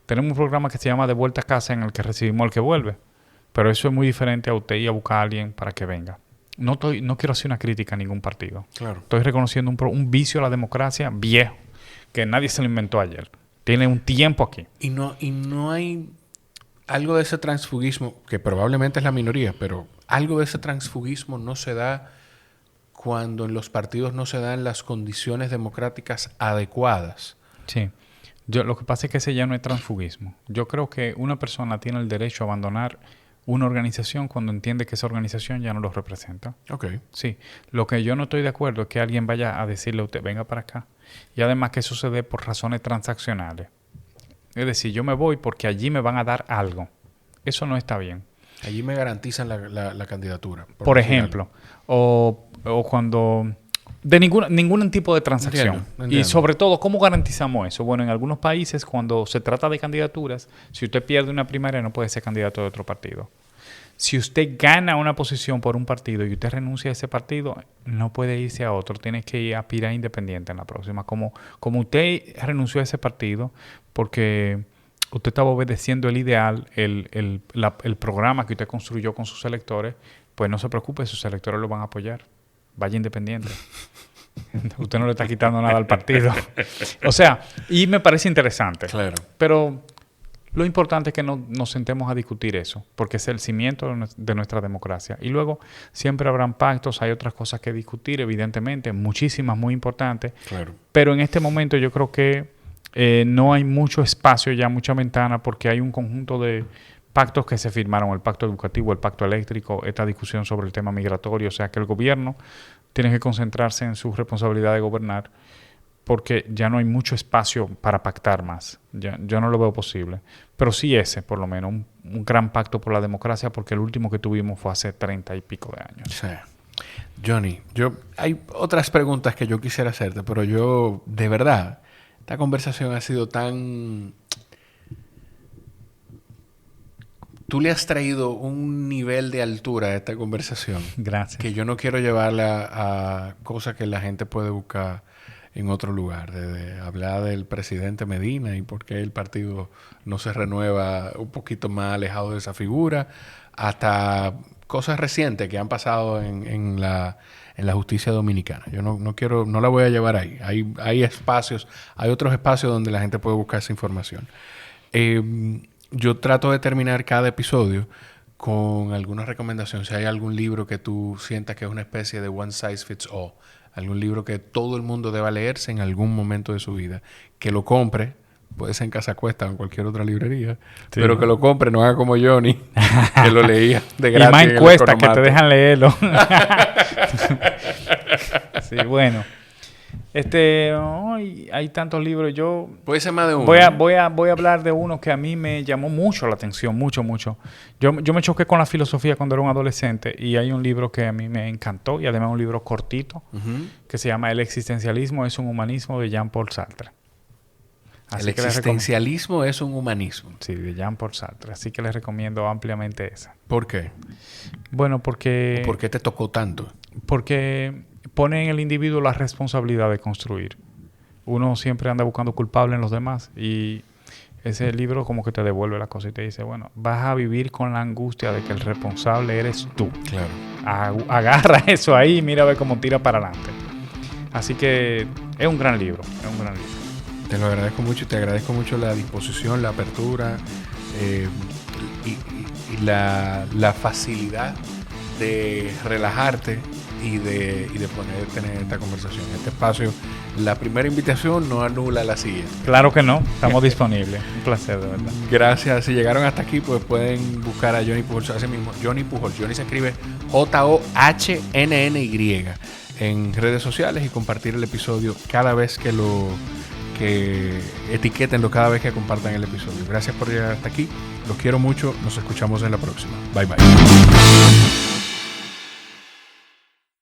Tenemos un programa que se llama De Vuelta a Casa en el que recibimos al que vuelve. Pero eso es muy diferente a usted ir a buscar a alguien para que venga. No quiero hacer una crítica a ningún partido. Claro. Estoy reconociendo un vicio a la democracia viejo, que nadie se lo inventó ayer. Tiene un tiempo aquí. Y no hay algo de ese transfugismo, que probablemente es la minoría, pero algo de ese transfugismo no se da cuando en los partidos no se dan las condiciones democráticas adecuadas. Sí. Lo que pasa es que ese ya no es transfugismo. Yo creo que una persona tiene el derecho a abandonar una organización cuando entiende que esa organización ya no los representa. Okay. Sí. Lo que yo no estoy de acuerdo es que alguien vaya a decirle a usted, venga para acá. Y además que eso se dé por razones transaccionales. Es decir, yo me voy porque allí me van a dar algo. Eso no está bien. Allí me garantizan la candidatura. Por ejemplo. O cuando... De ningún tipo de transacción. Entiendo. Y sobre todo, ¿cómo garantizamos eso? Bueno, en algunos países, cuando se trata de candidaturas, si usted pierde una primaria, no puede ser candidato de otro partido. Si usted gana una posición por un partido y usted renuncia a ese partido, no puede irse a otro. Tiene que ir a aspirar independiente en la próxima. Como usted renunció a ese partido porque usted estaba obedeciendo el ideal, el programa que usted construyó con sus electores, pues no se preocupe, sus electores lo van a apoyar. Vaya independiente. Usted no le está quitando nada al partido. O sea, y me parece interesante. Claro. Pero lo importante es que nos sentemos a discutir eso, porque es el cimiento de nuestra democracia. Y luego siempre habrán pactos, hay otras cosas que discutir, evidentemente, muchísimas, muy importantes. Claro. Pero en este momento yo creo que no hay mucho espacio ya, mucha ventana, porque hay un conjunto de pactos que se firmaron, el pacto educativo, el pacto eléctrico, esta discusión sobre el tema migratorio, o sea que el gobierno tiene que concentrarse en su responsabilidad de gobernar porque ya no hay mucho espacio para pactar más. Yo no lo veo posible. Pero sí ese, por lo menos, un gran pacto por la democracia porque el último que tuvimos fue hace 30 y pico de años. Sí. Johnny, hay otras preguntas que yo quisiera hacerte, pero yo, de verdad, esta conversación ha sido tan... Tú le has traído un nivel de altura a esta conversación. Gracias. Que yo no quiero llevarla a cosas que la gente puede buscar en otro lugar. Desde hablar del presidente Medina y por qué el partido no se renueva un poquito más alejado de esa figura, hasta cosas recientes que han pasado en la justicia dominicana. Yo no la voy a llevar ahí. Hay espacios, hay otros espacios donde la gente puede buscar esa información. Yo trato de terminar cada episodio con alguna recomendación. Si hay algún libro que tú sientas que es una especie de one size fits all, algún libro que todo el mundo deba leerse en algún momento de su vida, que lo compre, puede ser en Casa Cuesta o en cualquier otra librería, sí, pero que lo compre, no haga como Johnny, que lo leía de gratis. Y más encuestas que te dejan leerlo. Sí, bueno. Hay tantos libros. Puede ser más de uno. Voy a hablar de uno que a mí me llamó mucho la atención, mucho. Yo me choqué con la filosofía cuando era un adolescente y hay un libro que a mí me encantó y además un libro cortito que se llama El existencialismo es un humanismo de Jean-Paul Sartre. El existencialismo es un humanismo. Sí, de Jean-Paul Sartre. Así que les recomiendo ampliamente esa. ¿Por qué? Bueno, porque... ¿Por qué te tocó tanto? Porque pone en el individuo la responsabilidad de construir. Uno siempre anda buscando culpables en los demás y ese libro como que te devuelve la cosa y te dice, bueno, vas a vivir con la angustia de que el responsable eres tú. Claro. agarra eso ahí y mira a ver cómo tira para adelante. Así que es un gran libro, Te lo agradezco mucho y te agradezco mucho la disposición, la apertura y la facilidad de relajarte y de poder tener esta conversación. Este espacio, la primera invitación no anula la siguiente. Claro que no, estamos disponibles. Un placer, de verdad. Gracias. Si llegaron hasta aquí, pues pueden buscar a Johnny Pujols, así mismo, Johnny Pujols. Johnny se escribe JOHNNY en redes sociales y compartir el episodio cada vez que etiquétenlo cada vez que compartan el episodio. Gracias por llegar hasta aquí. Los quiero mucho. Nos escuchamos en la próxima. Bye bye.